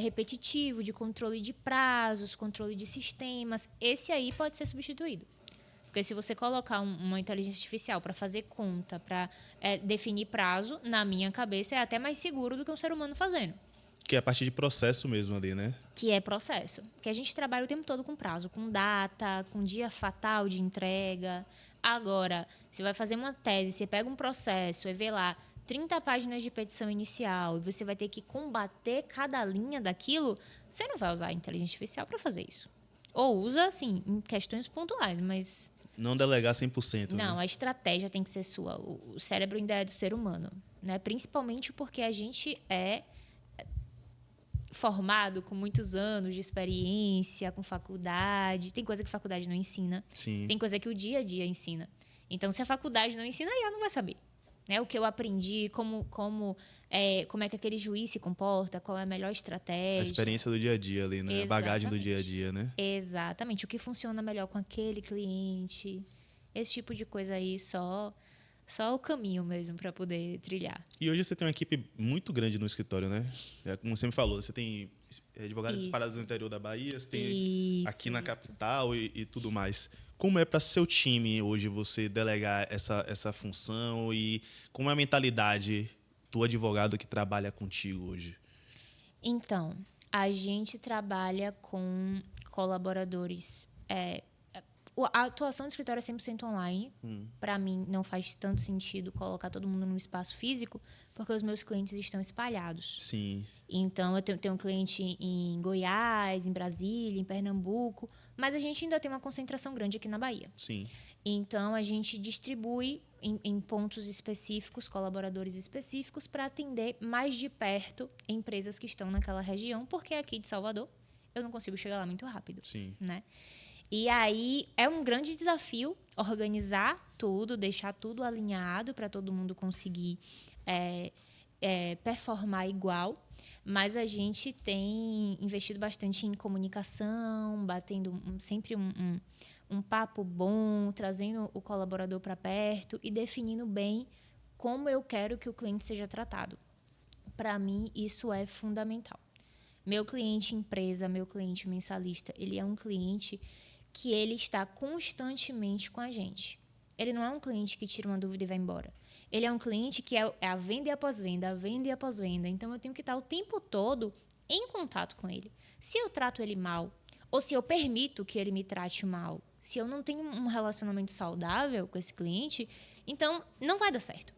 repetitivo, de controle de prazos, controle de sistemas. Esse aí pode ser substituído. Porque se você colocar uma inteligência artificial para fazer conta, para definir prazo, na minha cabeça é até mais seguro do que um ser humano fazendo. Que é a parte de processo mesmo ali, né? Que é processo. Porque a gente trabalha o tempo todo com prazo, com data, com dia fatal de entrega. Agora, você vai fazer uma tese, você pega um processo e vê lá 30 páginas de petição inicial e você vai ter que combater cada linha daquilo, você não vai usar a inteligência artificial para fazer isso. Ou usa, assim, em questões pontuais, mas... Não delegar 100%. Não, né? a estratégia tem que ser sua. O cérebro ainda é do ser humano, né? Principalmente porque a gente é formado com muitos anos de experiência, com faculdade. Tem coisa que a faculdade não ensina. Sim. Tem coisa que o dia a dia ensina. Então, se a faculdade não ensina, aí ela não vai saber. Né? O que eu aprendi, como é que aquele juiz se comporta, qual é a melhor estratégia. A experiência do dia a dia ali, né? A bagagem do dia a dia, né? Exatamente. O que funciona melhor com aquele cliente. Esse tipo de coisa aí, só o caminho mesmo para poder trilhar. E hoje você tem uma equipe muito grande no escritório, né? Como você me falou, você tem advogados espalhados no interior da Bahia, você tem aqui na capital e tudo mais. Como é para seu time hoje você delegar essa função e como é a mentalidade do advogado que trabalha contigo hoje? Então, a gente trabalha com colaboradores. A atuação do escritório é 100% online. Para mim, não faz tanto sentido colocar todo mundo num espaço físico, porque os meus clientes estão espalhados. Sim. Então, eu tenho um cliente em Goiás, em Brasília, em Pernambuco, mas a gente ainda tem uma concentração grande aqui na Bahia. Sim. Então, a gente distribui em pontos específicos, colaboradores específicos, para atender mais de perto empresas que estão naquela região, porque aqui de Salvador eu não consigo chegar lá muito rápido. Sim. Né? E aí, é um grande desafio organizar tudo, deixar tudo alinhado para todo mundo conseguir performar igual. Mas a gente tem investido bastante em comunicação, batendo sempre um papo bom, trazendo o colaborador para perto e definindo bem como eu quero que o cliente seja tratado. Para mim, isso é fundamental. Meu cliente empresa, meu cliente mensalista, ele é um cliente que ele está constantemente com a gente. Ele não é um cliente que tira uma dúvida e vai embora. Ele é um cliente que é a venda e após venda, a venda e após venda. Então, eu tenho que estar o tempo todo em contato com ele. Se eu trato ele mal, ou se eu permito que ele me trate mal, se eu não tenho um relacionamento saudável com esse cliente, então não vai dar certo.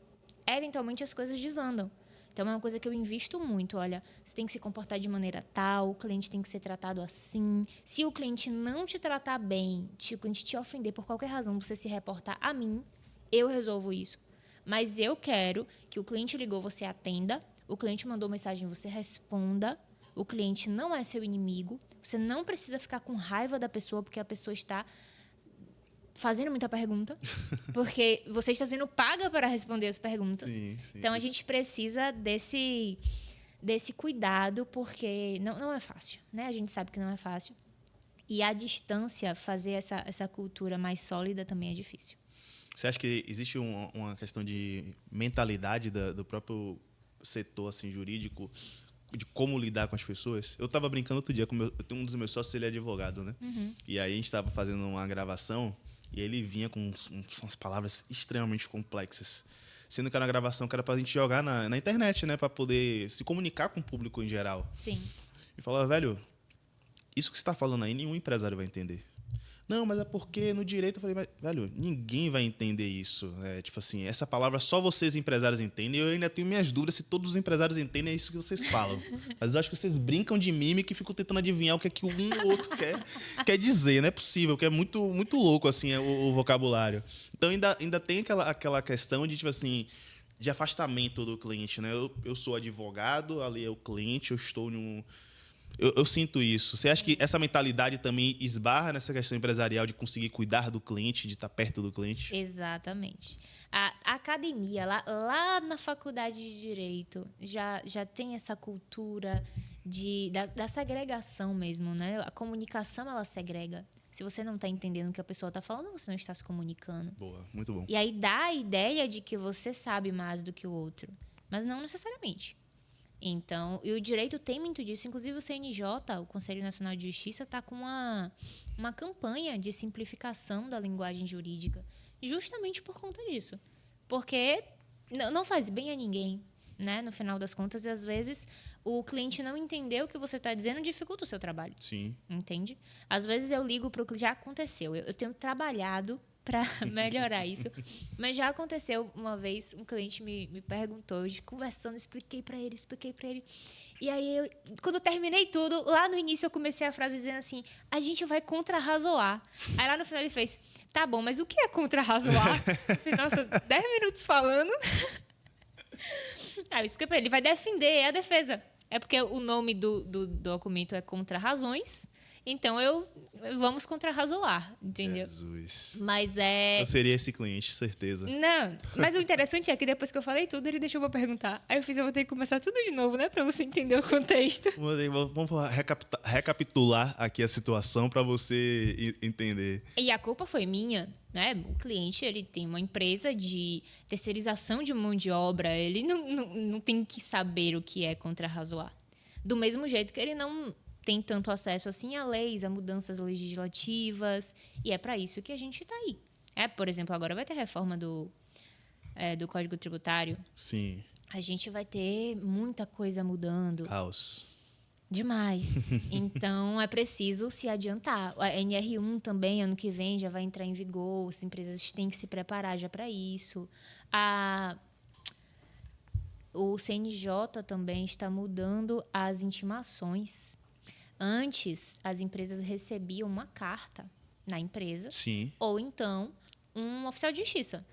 Eventualmente, as coisas desandam. Então, é uma coisa que eu invisto muito. Olha, você tem que se comportar de maneira tal, o cliente tem que ser tratado assim. Se o cliente não te tratar bem, se o cliente te ofender por qualquer razão, você se reportar a mim, eu resolvo isso. Mas eu quero que o cliente ligou, você atenda. O cliente mandou mensagem, você responda. O cliente não é seu inimigo. Você não precisa ficar com raiva da pessoa porque a pessoa está fazendo muita pergunta. Porque você está sendo paga para responder as perguntas. Sim. Então, a gente precisa desse cuidado porque não é fácil, né? A gente sabe que não é fácil. E à distância, fazer essa cultura mais sólida também é difícil. Você acha que existe uma questão de mentalidade do próprio setor assim, jurídico, de como lidar com as pessoas? Eu estava brincando outro dia, eu tenho um dos meus sócios, ele é advogado, né? Uhum. E aí a gente estava fazendo uma gravação e ele vinha com umas palavras extremamente complexas. Sendo que era uma gravação que era pra gente jogar na internet, né? Pra poder se comunicar com o público em geral. Sim. E falava, velho, isso que você tá falando aí, nenhum empresário vai entender. Não, mas é porque no direito eu falei, velho, ninguém vai entender isso. Tipo assim, essa palavra só vocês empresários entendem. E eu ainda tenho minhas dúvidas se todos os empresários entendem isso que vocês falam. Mas eu acho que vocês brincam de mímica e ficam tentando adivinhar o que é que um ou outro quer dizer. Não é possível, que é muito, muito louco assim, o vocabulário. Então ainda tem aquela questão de, tipo assim, de afastamento do cliente, né? Eu sou advogado, ali é o cliente, eu estou num... Eu sinto isso. Você acha que essa mentalidade também esbarra nessa questão empresarial de conseguir cuidar do cliente, de estar perto do cliente? Exatamente. A academia, lá na faculdade de Direito, já tem essa cultura da segregação mesmo, né? A comunicação, ela segrega. Se você não está entendendo o que a pessoa está falando, você não está se comunicando. Boa, muito bom. E aí dá a ideia de que você sabe mais do que o outro, mas não necessariamente. Então, e o direito tem muito disso. Inclusive, o CNJ, o Conselho Nacional de Justiça, está com uma campanha de simplificação da linguagem jurídica, justamente por conta disso. Porque não faz bem a ninguém, né? No final das contas, e às vezes o cliente não entendeu o que você está dizendo, dificulta o seu trabalho. Sim. Entende? Às vezes eu ligo para o cliente, já aconteceu. Eu tenho trabalhado para melhorar isso. Mas já aconteceu uma vez, um cliente me perguntou, eu conversando, expliquei para ele. E aí, quando eu terminei tudo, lá no início eu comecei a frase dizendo assim, a gente vai contrarrazoar. Aí lá no final ele fez, tá bom, mas o que é contrarrazoar? Nossa, 10 minutos falando. Aí eu expliquei para ele, vai defender, é a defesa. É porque o nome do documento é contrarrazões. Então, vamos contrarrazoar, entendeu? Jesus. Mas Eu seria esse cliente, certeza. Não, mas o interessante é que depois que eu falei tudo, ele deixou eu perguntar. Aí eu vou ter que começar tudo de novo, né? Pra você entender o contexto. Vamos recapitular aqui a situação para você entender. E a culpa foi minha, né? O cliente, ele tem uma empresa de terceirização de mão de obra. Ele não tem que saber o que é contrarrazoar. Do mesmo jeito que ele não tem tanto acesso assim a leis, a mudanças legislativas, e é para isso que a gente está aí. Por exemplo, agora vai ter reforma do Código Tributário. Sim. A gente vai ter muita coisa mudando. Caos. Demais. Então, é preciso se adiantar. A NR1 também, ano que vem, já vai entrar em vigor. As empresas têm que se preparar já para isso. O CNJ também está mudando as intimações. Antes, as empresas recebiam uma carta na empresa. Sim. Ou então, um oficial de justiça.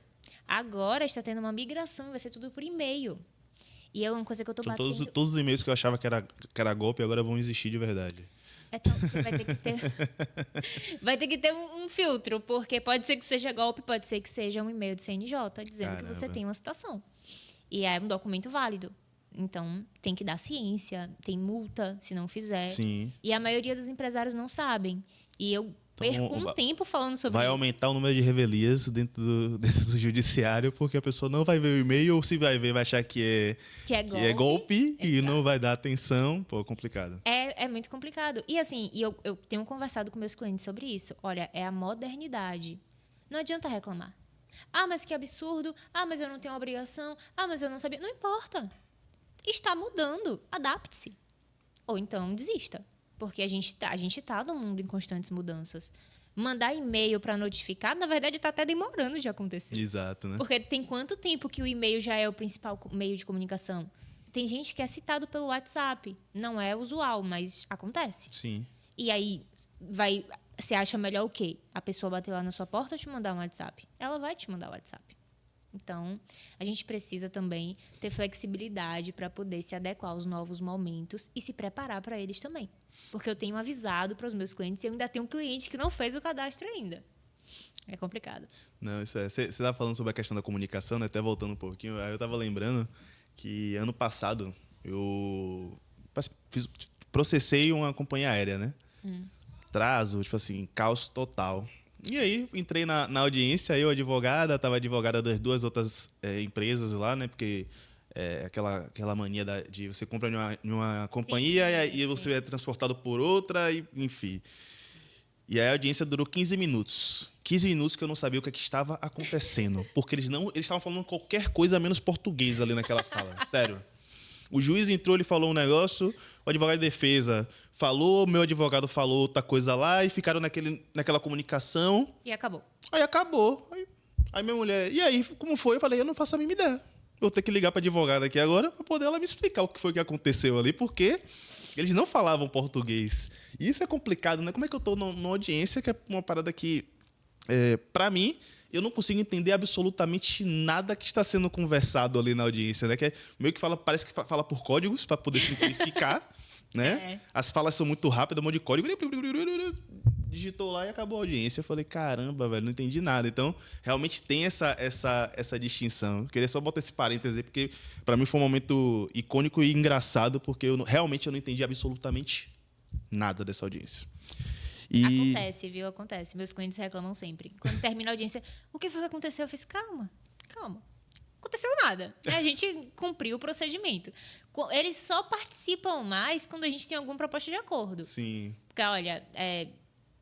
Agora está tendo uma migração, vai ser tudo por e-mail. E é uma coisa que eu estou batendo... Todos os e-mails que eu achava que era golpe agora vão existir de verdade. Então, você vai ter que ter... vai ter que ter um filtro, porque pode ser que seja golpe, pode ser que seja um e-mail do CNJ dizendo que você tem uma citação. E é um documento válido. Então, tem que dar ciência, tem multa se não fizer. Sim. E a maioria dos empresários não sabem. E eu perco um tempo falando sobre isso. Vai aumentar o número de revelias dentro do judiciário, porque a pessoa não vai ver o e-mail, ou se vai ver, vai achar que é golpe e não vai dar atenção. Pô, complicado. É muito complicado. E assim, eu tenho conversado com meus clientes sobre isso. Olha, é a modernidade. Não adianta reclamar. Mas que absurdo. Mas eu não tenho obrigação. Mas eu não sabia. Não importa. Está mudando, adapte-se. Ou então desista, porque a gente tá num mundo em constantes mudanças. Mandar e-mail para notificar, na verdade, está até demorando de acontecer. Exato, né? Porque tem quanto tempo que o e-mail já é o principal meio de comunicação? Tem gente que é citado pelo WhatsApp. Não é usual, mas acontece. Sim. E aí, você acha melhor o quê? A pessoa bater lá na sua porta ou te mandar um WhatsApp? Ela vai te mandar o WhatsApp. Então, a gente precisa também ter flexibilidade para poder se adequar aos novos momentos e se preparar para eles também. Porque eu tenho avisado para os meus clientes e eu ainda tenho um cliente que não fez o cadastro ainda. É complicado. Não, isso é. Você estava falando sobre a questão da comunicação, né? Até voltando um pouquinho. Aí eu estava lembrando que ano passado eu processei uma companhia aérea, né? atraso, tipo assim, caos total. E aí, entrei na audiência, eu, advogada, tava advogada das duas outras empresas lá, né? Porque aquela mania de você compra em uma companhia e aí você é transportado por outra, e, enfim. E aí a audiência durou 15 minutos. 15 minutos que eu não sabia o que estava acontecendo. Porque eles estavam falando qualquer coisa menos português ali naquela sala. Sério. O juiz entrou, ele falou um negócio, o advogado de defesa falou, meu advogado falou outra coisa lá, e ficaram naquela comunicação. E acabou. Aí acabou. Aí minha mulher, e aí, como foi? Eu falei, eu não faço a mínima ideia. Eu vou ter que ligar para a advogada aqui agora para poder ela me explicar o que foi que aconteceu ali, porque eles não falavam português. E isso é complicado, né? Como é que eu estou numa audiência que é uma parada que, para mim, eu não consigo entender absolutamente nada que está sendo conversado ali na audiência, né? Que é meio que parece que fala por códigos para poder simplificar, né? As falas são muito rápidas, um monte de código. Digitou lá e acabou a audiência. Eu falei, caramba, velho, não entendi nada. Então, realmente tem essa distinção. Eu queria só botar esse parêntese aí, porque para mim foi um momento icônico e engraçado, porque realmente eu não entendi absolutamente nada dessa audiência. Acontece, viu? Acontece. Meus clientes reclamam sempre. Quando termina a audiência, o que foi que aconteceu? Eu fiz, calma. Não aconteceu nada. A gente cumpriu o procedimento. Eles só participam mais quando a gente tem alguma proposta de acordo. Sim. Porque, olha,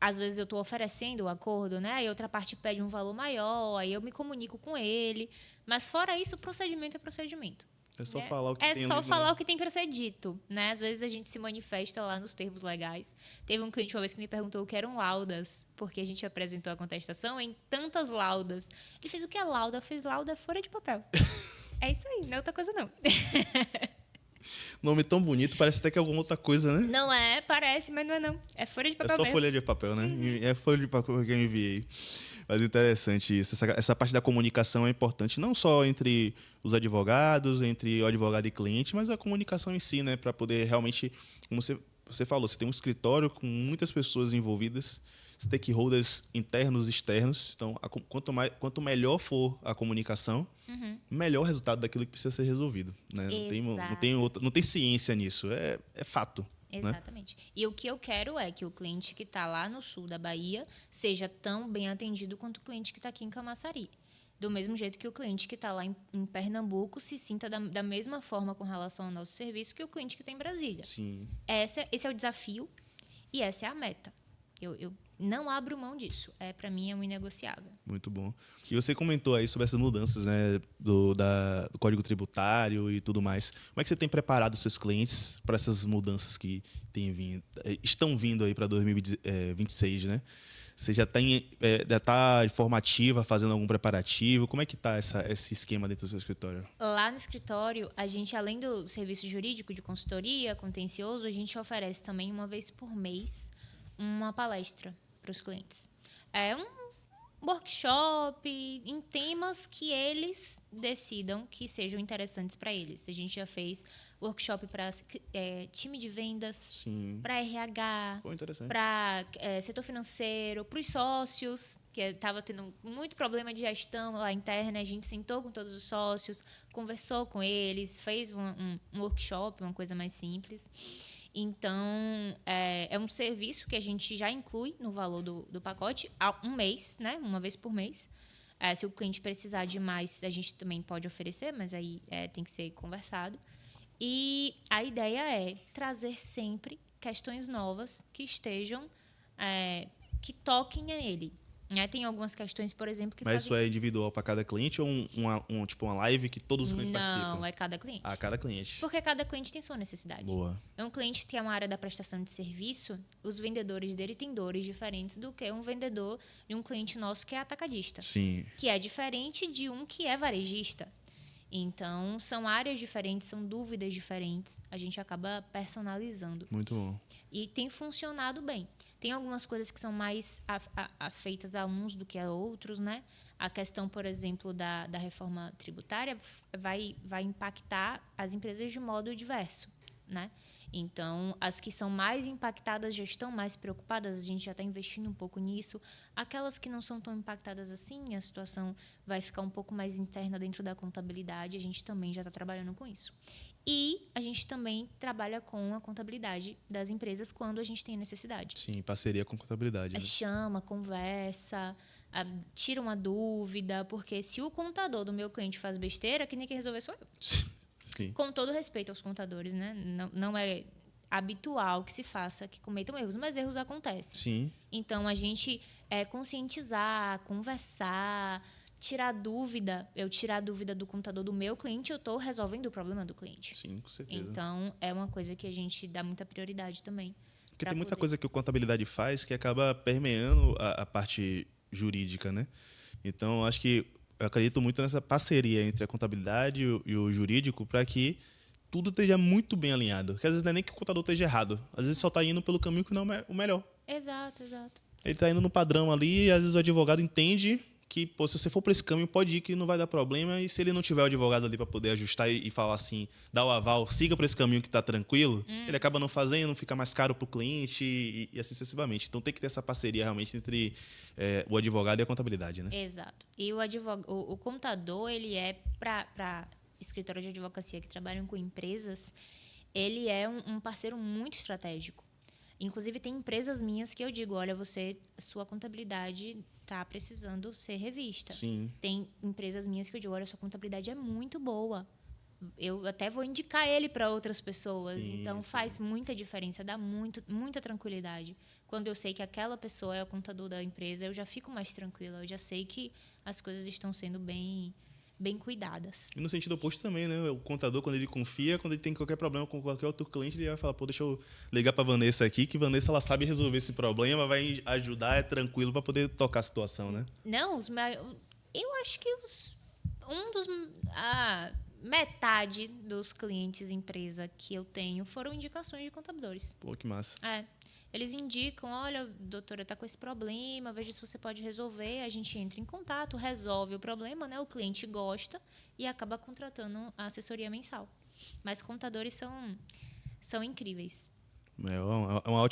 às vezes eu estou oferecendo o acordo, né? Aí outra parte pede um valor maior, aí eu me comunico com ele. Mas fora isso, o procedimento é procedimento. É só falar o que tem. É só falar o que tem para ser dito, né? Às vezes a gente se manifesta lá nos termos legais. Teve um cliente uma vez que me perguntou o que eram laudas, porque a gente apresentou a contestação em tantas laudas. Ele fez, o que é lauda? Eu fiz, lauda é folha de papel. É isso aí, não é outra coisa não. Nome tão bonito, parece até que é alguma outra coisa, né? Não é, parece, mas não é não. É folha de papel mesmo. É só mesmo. folha de papel, né? Uhum. É folha de papel que eu enviei. Mas interessante isso. Essa parte da comunicação é importante, não só entre os advogados, entre o advogado e cliente, mas a comunicação em si, né? Para poder realmente, como você falou, você tem um escritório com muitas pessoas envolvidas, stakeholders internos e externos. Então, quanto melhor for a comunicação, melhor o resultado daquilo que precisa ser resolvido. Né? Não tem ciência nisso, é fato. Exatamente. Né? E o que eu quero é que o cliente que está lá no sul da Bahia seja tão bem atendido quanto o cliente que está aqui em Camaçari. Do mesmo jeito que o cliente que está lá em Pernambuco se sinta da mesma forma com relação ao nosso serviço que o cliente que está em Brasília. Sim. Esse é o desafio e essa é a meta. Eu não abro mão disso. Para mim, é um inegociável. Muito bom. E você comentou aí sobre essas mudanças, né, do Código Tributário e tudo mais. Como é que você tem preparado os seus clientes para essas mudanças que estão vindo aí para 2026, né? Você já está de forma ativa, fazendo algum preparativo? Como é que está esse esquema dentro do seu escritório? Lá no escritório, a gente, além do serviço jurídico de consultoria, contencioso, a gente oferece também, uma vez por mês, uma palestra para os clientes. É um workshop em temas que eles decidam que sejam interessantes para eles. A gente já fez workshop para time de vendas, para RH, para setor financeiro, para os sócios, que estava tendo muito problema de gestão lá interna. A gente sentou com todos os sócios, conversou com eles, fez um workshop, uma coisa mais simples. Então, é um serviço que a gente já inclui no valor do pacote há um mês, né? Uma vez por mês. Se o cliente precisar de mais, a gente também pode oferecer, mas aí tem que ser conversado. E a ideia é trazer sempre questões novas que estejam, que toquem a ele. Tem algumas questões, por exemplo, que Mas isso é individual para cada cliente ou uma live que todos os clientes participam? Não, é cada cliente. Cada cliente. Porque cada cliente tem sua necessidade. Boa. Um cliente que tem uma área da prestação de serviço, os vendedores dele têm dores diferentes do que um vendedor de um cliente nosso que é atacadista. Sim. Que é diferente de um que é varejista. Então, são áreas diferentes, são dúvidas diferentes. A gente acaba personalizando. Muito bom. E tem funcionado bem. Tem algumas coisas que são mais afeitas a uns do que a outros, né? A questão, por exemplo, da reforma tributária vai impactar as empresas de modo diverso, né? Então, as que são mais impactadas já estão mais preocupadas, a gente já está investindo um pouco nisso. Aquelas que não são tão impactadas assim, a situação vai ficar um pouco mais interna dentro da contabilidade, a gente também já está trabalhando com isso. E a gente também trabalha com a contabilidade das empresas quando a gente tem necessidade. Sim, parceria com contabilidade. Né? Chama, conversa, tira uma dúvida, porque se o contador do meu cliente faz besteira, quem tem que resolver sou eu. Sim. Com todo respeito aos contadores, né? Não é habitual que se faça, que cometam erros, mas erros acontecem. Sim. Então, a gente conscientizar, conversar, tirar dúvida. Eu tirar a dúvida do contador do meu cliente, eu estou resolvendo o problema do cliente. Sim, com certeza. Então, é uma coisa que a gente dá muita prioridade também. Porque tem muita coisa que a contabilidade faz que acaba permeando a parte jurídica, né? Então, acho que eu acredito muito nessa parceria entre a contabilidade e o jurídico para que tudo esteja muito bem alinhado. Porque às vezes não é nem que o contador esteja errado. Às vezes só está indo pelo caminho que não é o melhor. Exato. Ele está indo no padrão ali e às vezes o advogado entende que, pô, se você for para esse caminho, pode ir que não vai dar problema. E se ele não tiver o advogado ali para poder ajustar e falar assim, dar o aval, siga para esse caminho que está tranquilo, ele acaba não fazendo, fica mais caro para o cliente e assim sucessivamente. Então tem que ter essa parceria realmente entre o advogado e a contabilidade, né? Exato. E o contador, ele é para escritórios de advocacia que trabalham com empresas, ele é um parceiro muito estratégico. Inclusive, tem empresas minhas que eu digo, olha, sua contabilidade está precisando ser revista. Sim. Tem empresas minhas que eu digo, olha, sua contabilidade é muito boa. Eu até vou indicar ele para outras pessoas. Sim, então, sim. faz muita diferença, dá muita tranquilidade. Quando eu sei que aquela pessoa é o contador da empresa, eu já fico mais tranquila. Eu já sei que as coisas estão sendo bem cuidadas. E no sentido oposto também, né? O contador, quando ele confia, quando ele tem qualquer problema com qualquer outro cliente, ele vai falar, pô, deixa eu ligar pra Vanessa aqui, que Vanessa ela sabe resolver esse problema, vai ajudar, é tranquilo para poder tocar a situação, né? Não, eu acho que metade dos clientes empresa que eu tenho foram indicações de contadores. Pô, que massa. Eles indicam, olha, doutora, tá com esse problema, veja se você pode resolver. A gente entra em contato, resolve o problema, né? O cliente gosta e acaba contratando a assessoria mensal. Mas contadores são incríveis. É uma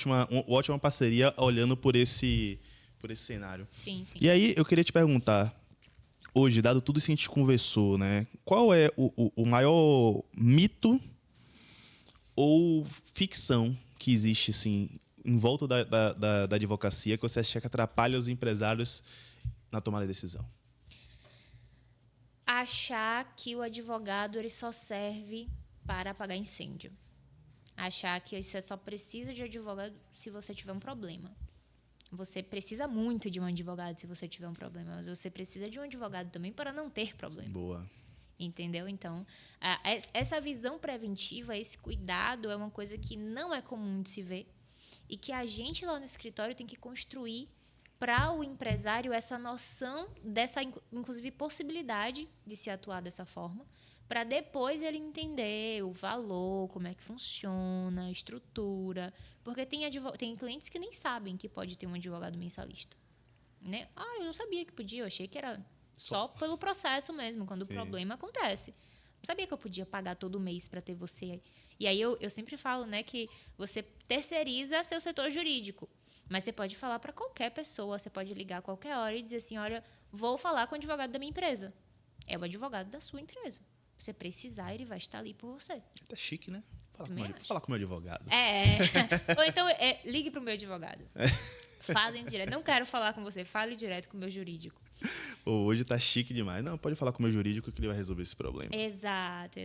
ótima parceria olhando por esse cenário. Sim. E aí, eu queria te perguntar, hoje, dado tudo isso que a gente conversou, né? Qual é o maior mito ou ficção que existe, assim, em volta da advocacia que você acha que atrapalha os empresários na tomada de decisão? Achar que o advogado ele só serve para apagar incêndio. Achar que você só precisa de advogado se você tiver um problema. Você precisa muito de um advogado se você tiver um problema, mas você precisa de um advogado também para não ter problema. Boa. Entendeu? Então, essa visão preventiva, esse cuidado é uma coisa que não é comum de se ver e que a gente lá no escritório tem que construir para o empresário essa noção dessa, inclusive, possibilidade de se atuar dessa forma, para depois ele entender o valor, como é que funciona, a estrutura. Porque tem clientes que nem sabem que pode ter um advogado mensalista. Né? Eu não sabia que podia, eu achei que era só pelo processo mesmo, quando o problema acontece. Não sabia que eu podia pagar todo mês para ter você. E aí eu sempre falo, né, que você terceiriza seu setor jurídico. Mas você pode falar para qualquer pessoa, você pode ligar a qualquer hora e dizer assim, olha, vou falar com o advogado da minha empresa. É o advogado da sua empresa. Se você precisar, ele vai estar ali por você. Tá chique, né? Falar com o meu advogado. Ou então, ligue para o meu advogado. Fazem direto. Não quero falar com você, fale direto com o meu jurídico. Hoje tá chique demais. Não, pode falar com o meu jurídico que ele vai resolver esse problema. Exato.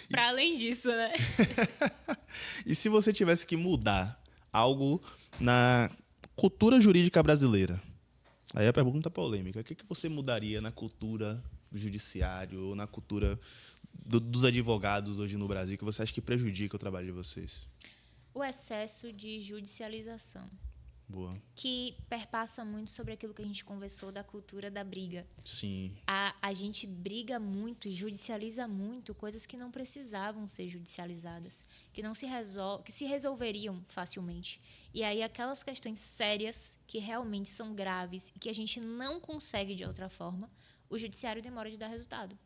Para além disso, né? E se você tivesse que mudar algo na cultura jurídica brasileira? Aí a pergunta polêmica. O que você mudaria na cultura do judiciário ou na cultura dos advogados hoje no Brasil que você acha que prejudica o trabalho de vocês? O excesso de judicialização. Boa. Que perpassa muito sobre aquilo que a gente conversou da cultura da briga. Sim. A gente briga muito e judicializa muito coisas que não precisavam ser judicializadas, que se resolveriam facilmente. E aí aquelas questões sérias que realmente são graves e que a gente não consegue de outra forma, o judiciário demora de dar resultado.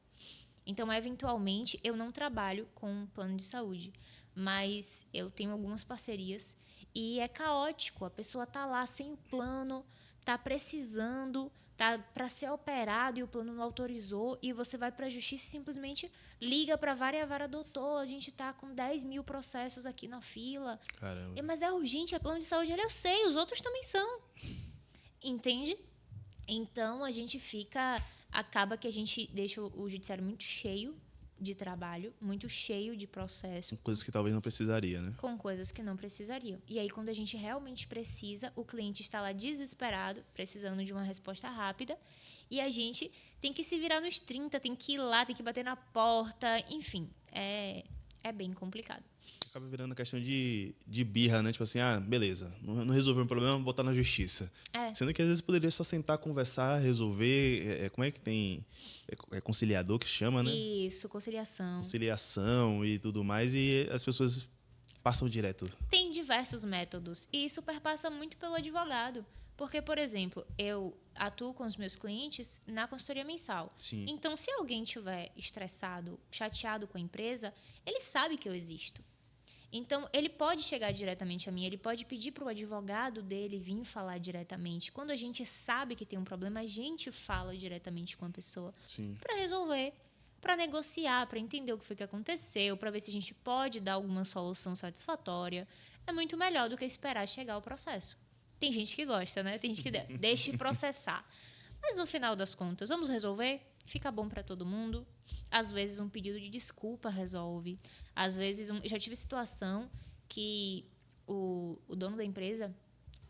Então, eventualmente, eu não trabalho com plano de saúde, mas eu tenho algumas parcerias e é caótico. A pessoa tá lá sem plano, tá precisando, tá para ser operado e o plano não autorizou, e você vai para a justiça e simplesmente liga para vara, doutor, a gente tá com 10 mil processos aqui na fila. Caramba. Mas é urgente, é plano de saúde. Eu sei, os outros também são. Entende? Então, acaba que a gente deixa o judiciário muito cheio de trabalho, muito cheio de processo. Com coisas que talvez não precisaria, né? Com coisas que não precisariam. E aí, quando a gente realmente precisa, o cliente está lá desesperado, precisando de uma resposta rápida, e a gente tem que se virar nos 30, tem que ir lá, tem que bater na porta, enfim, é bem complicado. Acaba virando questão de birra, né? Tipo assim, beleza, não resolveu um problema, vou botar na justiça. Sendo que às vezes poderia só sentar, conversar, resolver. Como é que tem? É conciliador que se chama, né? Isso, conciliação. Conciliação e tudo mais, e as pessoas passam direto. Tem diversos métodos, e isso perpassa muito pelo advogado. Porque, por exemplo, eu atuo com os meus clientes na consultoria mensal. Sim. Então, se alguém estiver estressado, chateado com a empresa, ele sabe que eu existo. Então, ele pode chegar diretamente a mim, ele pode pedir para o advogado dele vir falar diretamente. Quando a gente sabe que tem um problema, a gente fala diretamente com a pessoa para resolver, para negociar, para entender o que foi que aconteceu, para ver se a gente pode dar alguma solução satisfatória. É muito melhor do que esperar chegar ao processo. Tem gente que gosta, né? Tem gente que deixa processar. Mas, no final das contas, vamos resolver? Fica bom para todo mundo. Às vezes, um pedido de desculpa resolve. Às vezes, já tive situação que o dono da empresa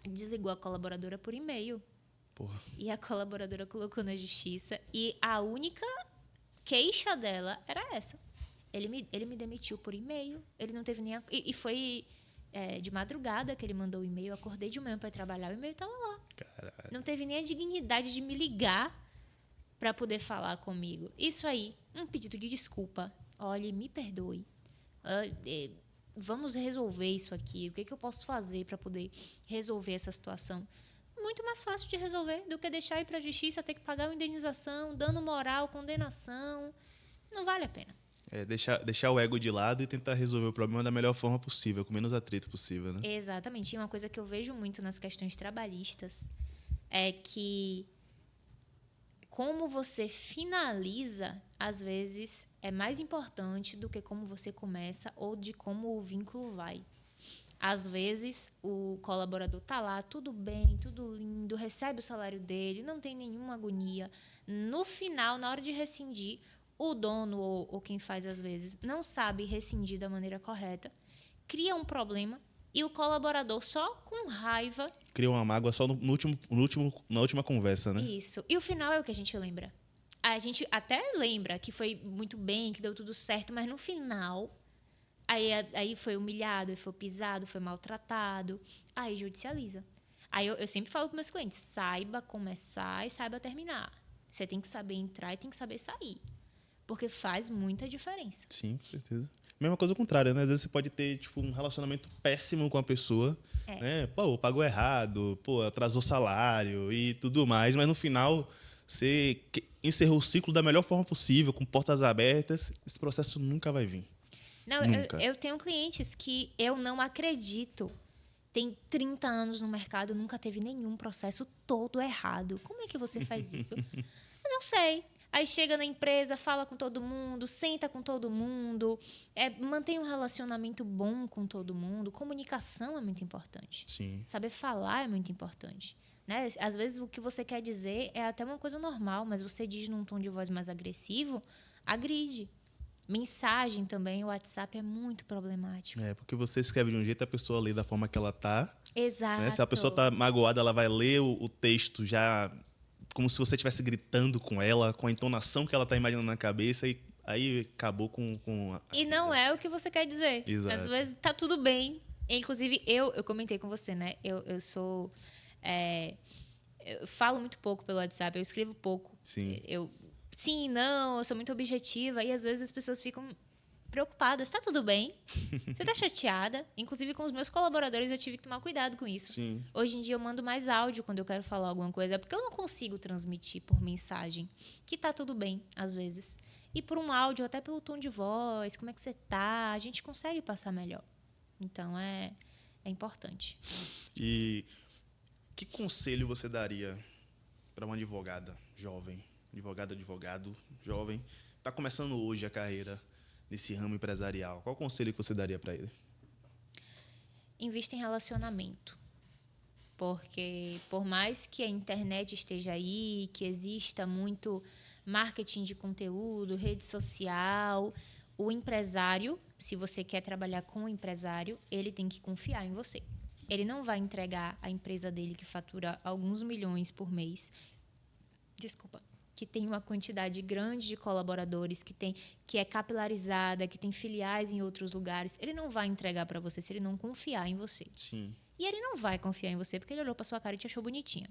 desligou a colaboradora por e-mail. Porra. E a colaboradora colocou na justiça. E a única queixa dela era essa. Ele me demitiu por e-mail. Ele não teve nem... E foi de madrugada que ele mandou o e-mail. Eu acordei de manhã para trabalhar. O e-mail estava lá. Caralho. Não teve nem a dignidade de me ligar para poder falar comigo. Isso aí, um pedido de desculpa. Olha, me perdoe. Vamos resolver isso aqui. O que eu posso fazer para poder resolver essa situação? Muito mais fácil de resolver do que deixar ir para a justiça, ter que pagar uma indenização, dano moral, condenação. Não vale a pena. Deixar o ego de lado e tentar resolver o problema da melhor forma possível, com menos atrito possível, né? Exatamente. E uma coisa que eu vejo muito nas questões trabalhistas é que como você finaliza, às vezes, é mais importante do que como você começa ou de como o vínculo vai. Às vezes, o colaborador está lá, tudo bem, tudo lindo, recebe o salário dele, não tem nenhuma agonia. No final, na hora de rescindir, o dono ou quem faz, às vezes, não sabe rescindir da maneira correta, cria um problema e o colaborador só com raiva... Cria uma mágoa só na última conversa, né? Isso. E o final é o que a gente lembra. A gente até lembra que foi muito bem, que deu tudo certo, mas no final, aí foi humilhado, foi pisado, foi maltratado, aí judicializa. Aí eu sempre falo para meus clientes, saiba começar e saiba terminar. Você tem que saber entrar e tem que saber sair. Porque faz muita diferença. Sim, com certeza. Mesma coisa ao contrário, né? Às vezes você pode ter um relacionamento péssimo com a pessoa, né? Pô, pagou errado, atrasou salário e tudo mais, mas no final você encerrou o ciclo da melhor forma possível, com portas abertas, esse processo nunca vai vir. Não, eu tenho clientes que eu não acredito. Tem 30 anos no mercado, nunca teve nenhum processo todo errado. Como é que você faz isso? Eu não sei. Aí chega na empresa, fala com todo mundo, senta com todo mundo, mantém um relacionamento bom com todo mundo. Comunicação é muito importante. Sim. Saber falar é muito importante. Né? Às vezes o que você quer dizer é até uma coisa normal, mas você diz num tom de voz mais agressivo, agride. Mensagem também, o WhatsApp é muito problemático. Porque você escreve de um jeito, a pessoa lê da forma que ela tá. Exato. Né? Se a pessoa tá magoada, ela vai ler o texto já... como se você estivesse gritando com ela, com a entonação que ela está imaginando na cabeça, e aí acabou com a... E não é o que você quer dizer. Exato. Às vezes tá tudo bem. Inclusive, eu comentei com você, né? Eu sou... eu falo muito pouco pelo WhatsApp, eu escrevo pouco. Sim. Sim e não, eu sou muito objetiva, e às vezes as pessoas ficam preocupadas. Tá tudo bem? Você tá chateada? Inclusive, com os meus colaboradores, eu tive que tomar cuidado com isso. Sim. Hoje em dia, eu mando mais áudio quando eu quero falar alguma coisa, porque eu não consigo transmitir por mensagem que tá tudo bem, às vezes. E por um áudio, até pelo tom de voz, como é que você tá, a gente consegue passar melhor. Então, é importante. E que conselho você daria para uma advogada jovem, advogado jovem, está começando hoje a carreira nesse ramo empresarial? Qual conselho que você daria para ele? Invista em relacionamento. Porque por mais que a internet esteja aí, que exista muito marketing de conteúdo, rede social, o empresário, se você quer trabalhar com o empresário, ele tem que confiar em você. Ele não vai entregar a empresa dele que fatura alguns milhões por mês, que tem uma quantidade grande de colaboradores, que é capilarizada, que tem filiais em outros lugares. Ele não vai entregar para você se ele não confiar em você. Sim. E ele não vai confiar em você porque ele olhou para sua cara e te achou bonitinha,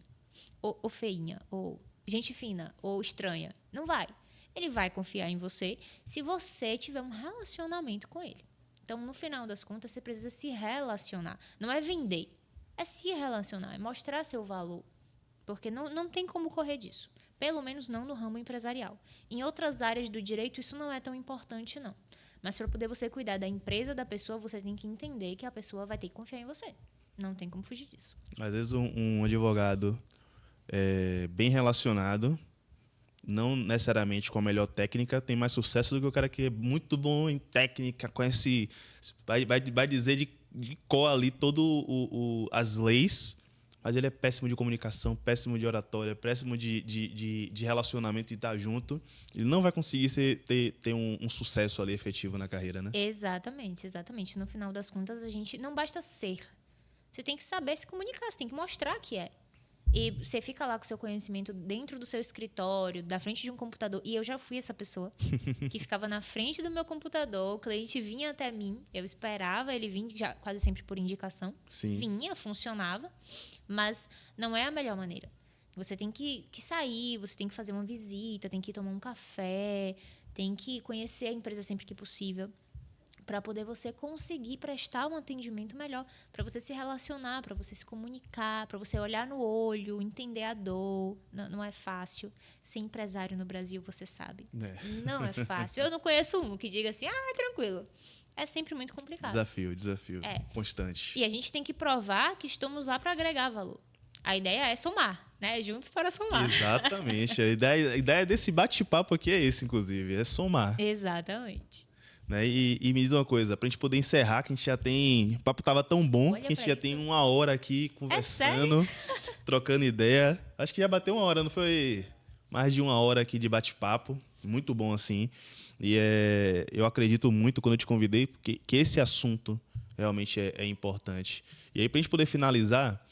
ou feinha, ou gente fina, ou estranha. Não vai. Ele vai confiar em você se você tiver um relacionamento com ele. Então, no final das contas, você precisa se relacionar. Não é vender, é se relacionar, é mostrar seu valor. Porque não tem como correr disso. Pelo menos não no ramo empresarial. Em outras áreas do direito, isso não é tão importante, não. Mas para poder você cuidar da empresa da pessoa, você tem que entender que a pessoa vai ter que confiar em você. Não tem como fugir disso. Às vezes um advogado bem relacionado, não necessariamente com a melhor técnica, tem mais sucesso do que o cara que é muito bom em técnica, conhece, vai dizer de cor ali todas as leis, mas ele é péssimo de comunicação, péssimo de oratória, péssimo de relacionamento, de estar junto. Ele não vai conseguir ter um sucesso ali efetivo na carreira, né? Exatamente. No final das contas, a gente não basta ser. Você tem que saber se comunicar, você tem que mostrar que é. E você fica lá com o seu conhecimento dentro do seu escritório, da frente de um computador. E eu já fui essa pessoa que ficava na frente do meu computador, o cliente vinha até mim, eu esperava ele vir, já quase sempre por indicação. Sim. Vinha, funcionava, mas não é a melhor maneira. Você tem que sair, você tem que fazer uma visita, tem que tomar um café, tem que conhecer a empresa sempre que possível, para poder você conseguir prestar um atendimento melhor, para você se relacionar, para você se comunicar, para você olhar no olho, entender a dor. Não é fácil. Ser empresário no Brasil, você sabe. Não é fácil. Eu não conheço um que diga assim, tranquilo. É sempre muito complicado. Desafio constante. E a gente tem que provar que estamos lá para agregar valor. A ideia é somar, né? Juntos para somar. Exatamente. A ideia desse bate-papo aqui é esse, inclusive, é somar. Exatamente. Né? E me diz uma coisa, pra gente poder encerrar, que a gente já tem... O papo tava tão bom que a gente já tem 1 hora aqui conversando, trocando ideia. Acho que já bateu 1 hora, não foi? Mais de 1 hora aqui de bate-papo. Muito bom, assim. E eu acredito muito, quando eu te convidei, que esse assunto realmente é importante. E aí, pra gente poder finalizar,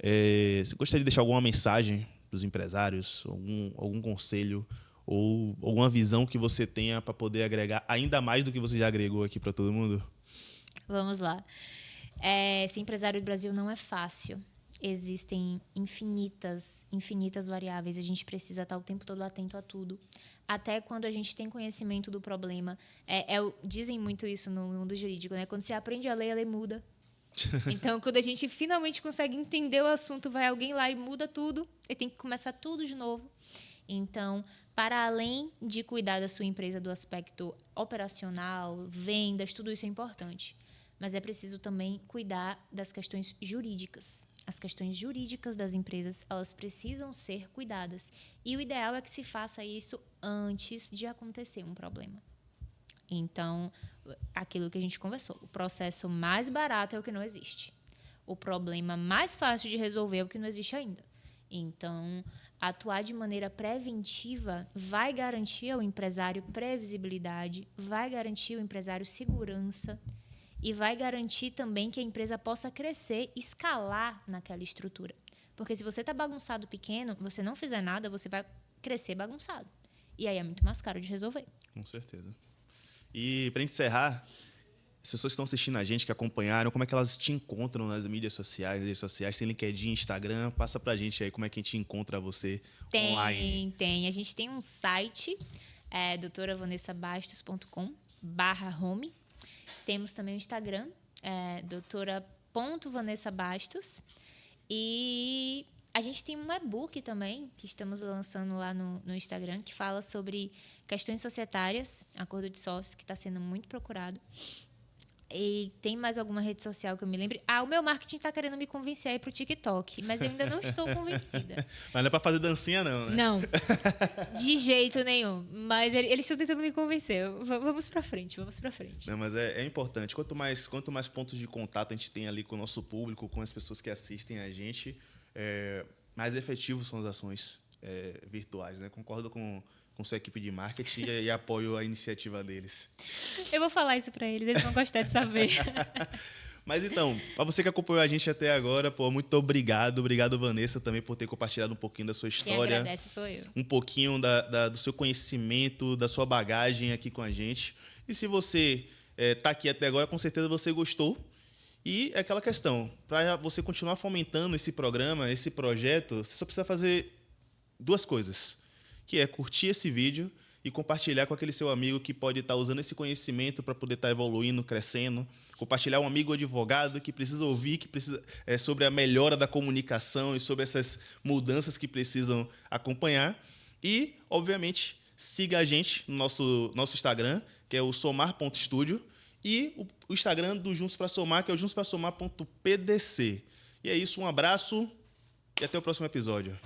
você gostaria de deixar alguma mensagem dos empresários, algum conselho, ou alguma visão que você tenha para poder agregar ainda mais do que você já agregou aqui para todo mundo? Vamos lá. Ser empresário do Brasil não é fácil. Existem infinitas variáveis. A gente precisa estar o tempo todo atento a tudo. Até quando a gente tem conhecimento do problema. Dizem muito isso no mundo jurídico, né? Quando você aprende a lei muda. Então, quando a gente finalmente consegue entender o assunto, vai alguém lá e muda tudo. E tem que começar tudo de novo. Então, para além de cuidar da sua empresa do aspecto operacional, vendas, tudo isso é importante. Mas é preciso também cuidar das questões jurídicas. As questões jurídicas das empresas, elas precisam ser cuidadas. E o ideal é que se faça isso antes de acontecer um problema. Então, aquilo que a gente conversou, o processo mais barato é o que não existe. O problema mais fácil de resolver é o que não existe ainda. Então, atuar de maneira preventiva vai garantir ao empresário previsibilidade, vai garantir ao empresário segurança e vai garantir também que a empresa possa crescer, escalar naquela estrutura. Porque se você está bagunçado pequeno, você não fizer nada, você vai crescer bagunçado. E aí é muito mais caro de resolver. Com certeza. E para encerrar, as pessoas que estão assistindo a gente, que acompanharam, como é que elas te encontram nas mídias sociais? Tem LinkedIn, Instagram? Passa pra gente aí como é que a gente encontra você online. Tem. A gente tem um site, doutoravanessabastos.com/home. Temos também o Instagram, doutora.vanessabastos. E A gente tem um e-book também, que estamos lançando lá no Instagram, que fala sobre questões societárias, acordo de sócios, que está sendo muito procurado. E tem mais alguma rede social que eu me lembre? O meu marketing está querendo me convencer a ir pro TikTok, mas eu ainda não estou convencida. Mas não é para fazer dancinha não, né? Não, de jeito nenhum. Mas eles estão tentando me convencer. Vamos para frente. Não, mas é importante. Quanto mais pontos de contato a gente tem ali com o nosso público, com as pessoas que assistem a gente, mais efetivos são as ações virtuais, né? Concordo com sua equipe de marketing e apoio a iniciativa deles. Eu vou falar isso para eles vão gostar de saber. Mas então, para você que acompanhou a gente até agora, muito obrigado. Obrigado, Vanessa, também por ter compartilhado um pouquinho da sua história. Quem agradece sou eu. Um pouquinho do seu conhecimento, da sua bagagem aqui com a gente. E se você está aqui até agora, com certeza você gostou. E é aquela questão, para você continuar fomentando esse programa, esse projeto, você só precisa fazer 2 coisas, que é curtir esse vídeo e compartilhar com aquele seu amigo que pode estar usando esse conhecimento para poder estar evoluindo, crescendo. Compartilhar um amigo advogado que precisa ouvir, que precisa sobre a melhora da comunicação e sobre essas mudanças que precisam acompanhar. E, obviamente, siga a gente no nosso Instagram, que é o somar.studio, e o Instagram do Juntos para Somar, que é o juntospasomar.pdc. E é isso, um abraço e até o próximo episódio.